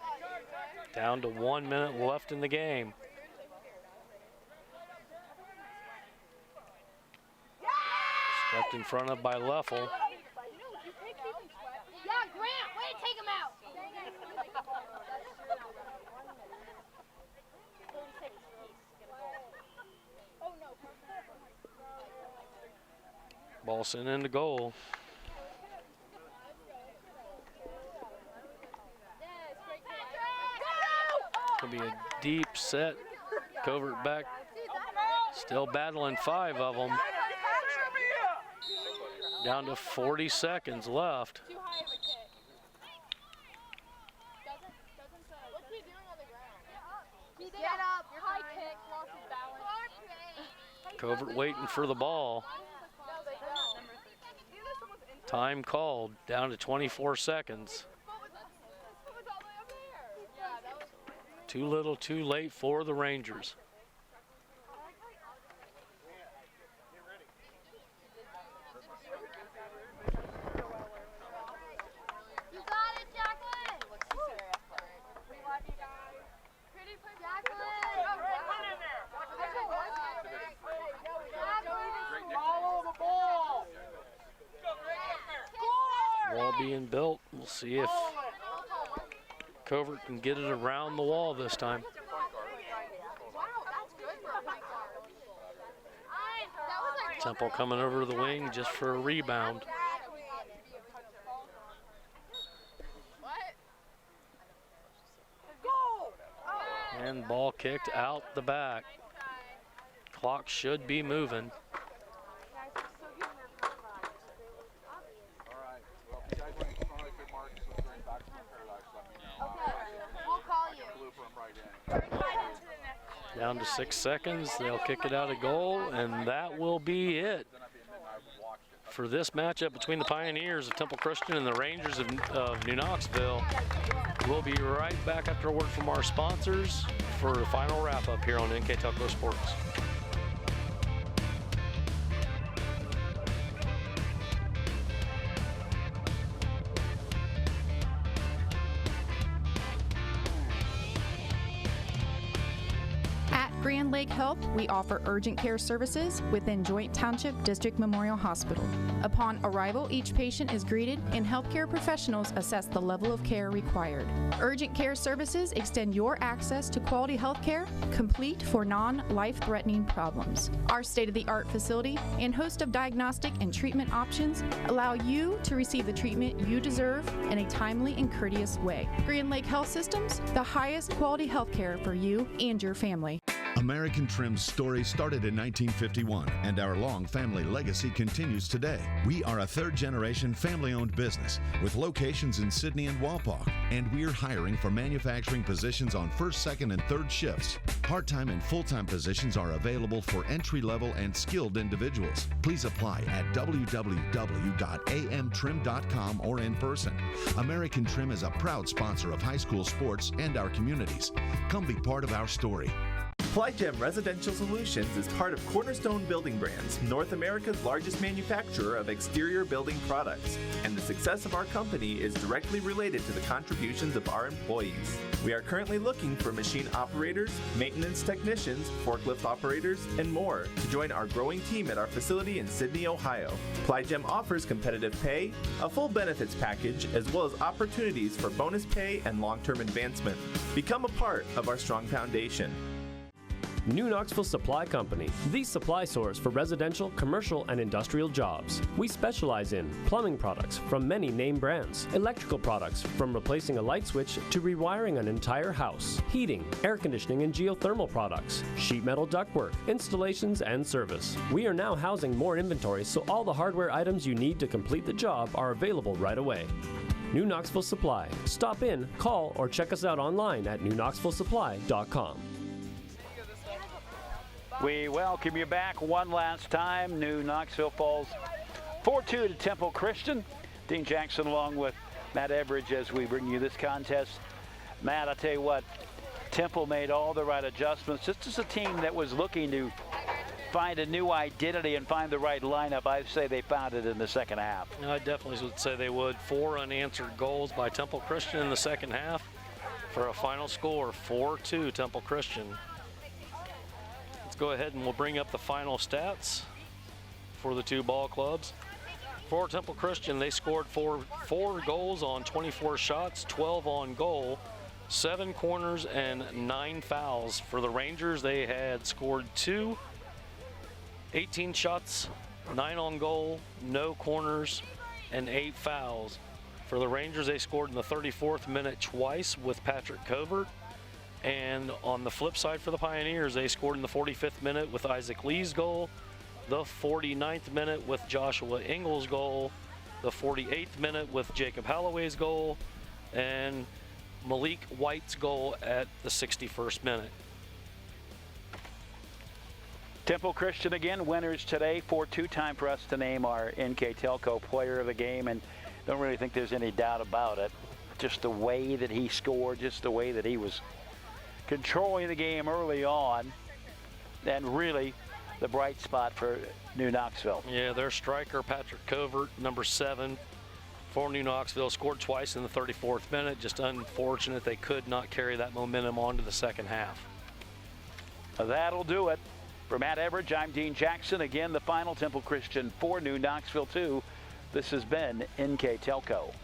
Down to 1 minute left in the game. Stepped in front of by Leffel. Yeah, Grant, way to take him out. Ball sent into goal. Could be a deep set. Covert back. Still battling 5 of them. Down to 40 seconds left. Get up, high kick, lost his balance. Covert waiting for the ball. Time called, down to 24 seconds. Too little, too late for the Rangers. Wall being built. We'll see if Covert can get it around the wall this time. Temple coming over the wing just for a rebound. And ball kicked out the back. Clock should be moving. Down to 6 seconds, they'll kick it out of goal, and that will be it for this matchup between the Pioneers of Temple Christian and the Rangers of New Knoxville. We'll be right back after a word from our sponsors for the final wrap-up here on NKTelco Sports. Grand Lake Health, we offer urgent care services within Joint Township District Memorial Hospital. Upon arrival, each patient is greeted and healthcare professionals assess the level of care required. Urgent care services extend your access to quality health care, complete for non-life-threatening problems. Our state-of-the-art facility and host of diagnostic and treatment options allow you to receive the treatment you deserve in a timely and courteous way. Grand Lake Health Systems, the highest quality health care for you and your family. American Trim's story started in 1951, and our long family legacy continues today. We are a third-generation family-owned business with locations in Sydney and Walpock, and we're hiring for manufacturing positions on first, second, and third shifts. Part-time and full-time positions are available for entry-level and skilled individuals. Please apply at www.amtrim.com or in person. American Trim is a proud sponsor of high school sports and our communities. Come be part of our story. Plygem Residential Solutions is part of Cornerstone Building Brands, North America's largest manufacturer of exterior building products, and the success of our company is directly related to the contributions of our employees. We are currently looking for machine operators, maintenance technicians, forklift operators, and more to join our growing team at our facility in Sydney, Ohio. Plygem offers competitive pay, a full benefits package, as well as opportunities for bonus pay and long-term advancement. Become a part of our strong foundation. New Knoxville Supply Company, the supply source for residential, commercial, and industrial jobs. We specialize in plumbing products from many name brands, electrical products from replacing a light switch to rewiring an entire house, heating, air conditioning, and geothermal products, sheet metal ductwork, installations, and service. We are now housing more inventory, so all the hardware items you need to complete the job are available right away. New Knoxville Supply. Stop in, call, or check us out online at newknoxvillesupply.com. We welcome you back one last time. New Knoxville falls 4-2 to Temple Christian. Dean Jackson along with Matt Everidge as we bring you this contest. Matt, I'll tell you what, Temple made all the right adjustments. This is a team that was looking to find a new identity and find the right lineup. I'd say they found it in the second half. I definitely would say they would. 4 unanswered goals by Temple Christian in the second half for a final score, 4-2 Temple Christian. Let's go ahead and we'll bring up the final stats for the two ball clubs. For Temple Christian, they scored four goals on 24 shots, 12 on goal, 7 corners, and 9 fouls. For the Rangers, they had scored 2, 18 shots, 9 on goal, no corners, and 8 fouls. For the Rangers, they scored in the 34th minute twice with Patrick Covert. And on the flip side for the Pioneers, they scored in the 45th minute with Isaac Lee's goal, the 49th minute with Joshua Ingles' goal, the 48th minute with Jacob Holloway's goal, and Malik White's goal at the 61st minute. Temple Christian again, winners today. 4-2, time for us to name our NKTelco player of the game, and don't really think there's any doubt about it. Just the way that he scored, just the way that he was controlling the game early on, and really the bright spot for New Knoxville. Yeah, their striker, Patrick Covert, number 7 for New Knoxville, scored twice in the 34th minute. Just unfortunate they could not carry that momentum on to the second half. That'll do it. For Matt Everidge, I'm Dean Jackson. Again, the final, Temple Christian 4, New Knoxville 2. This has been NKTelco.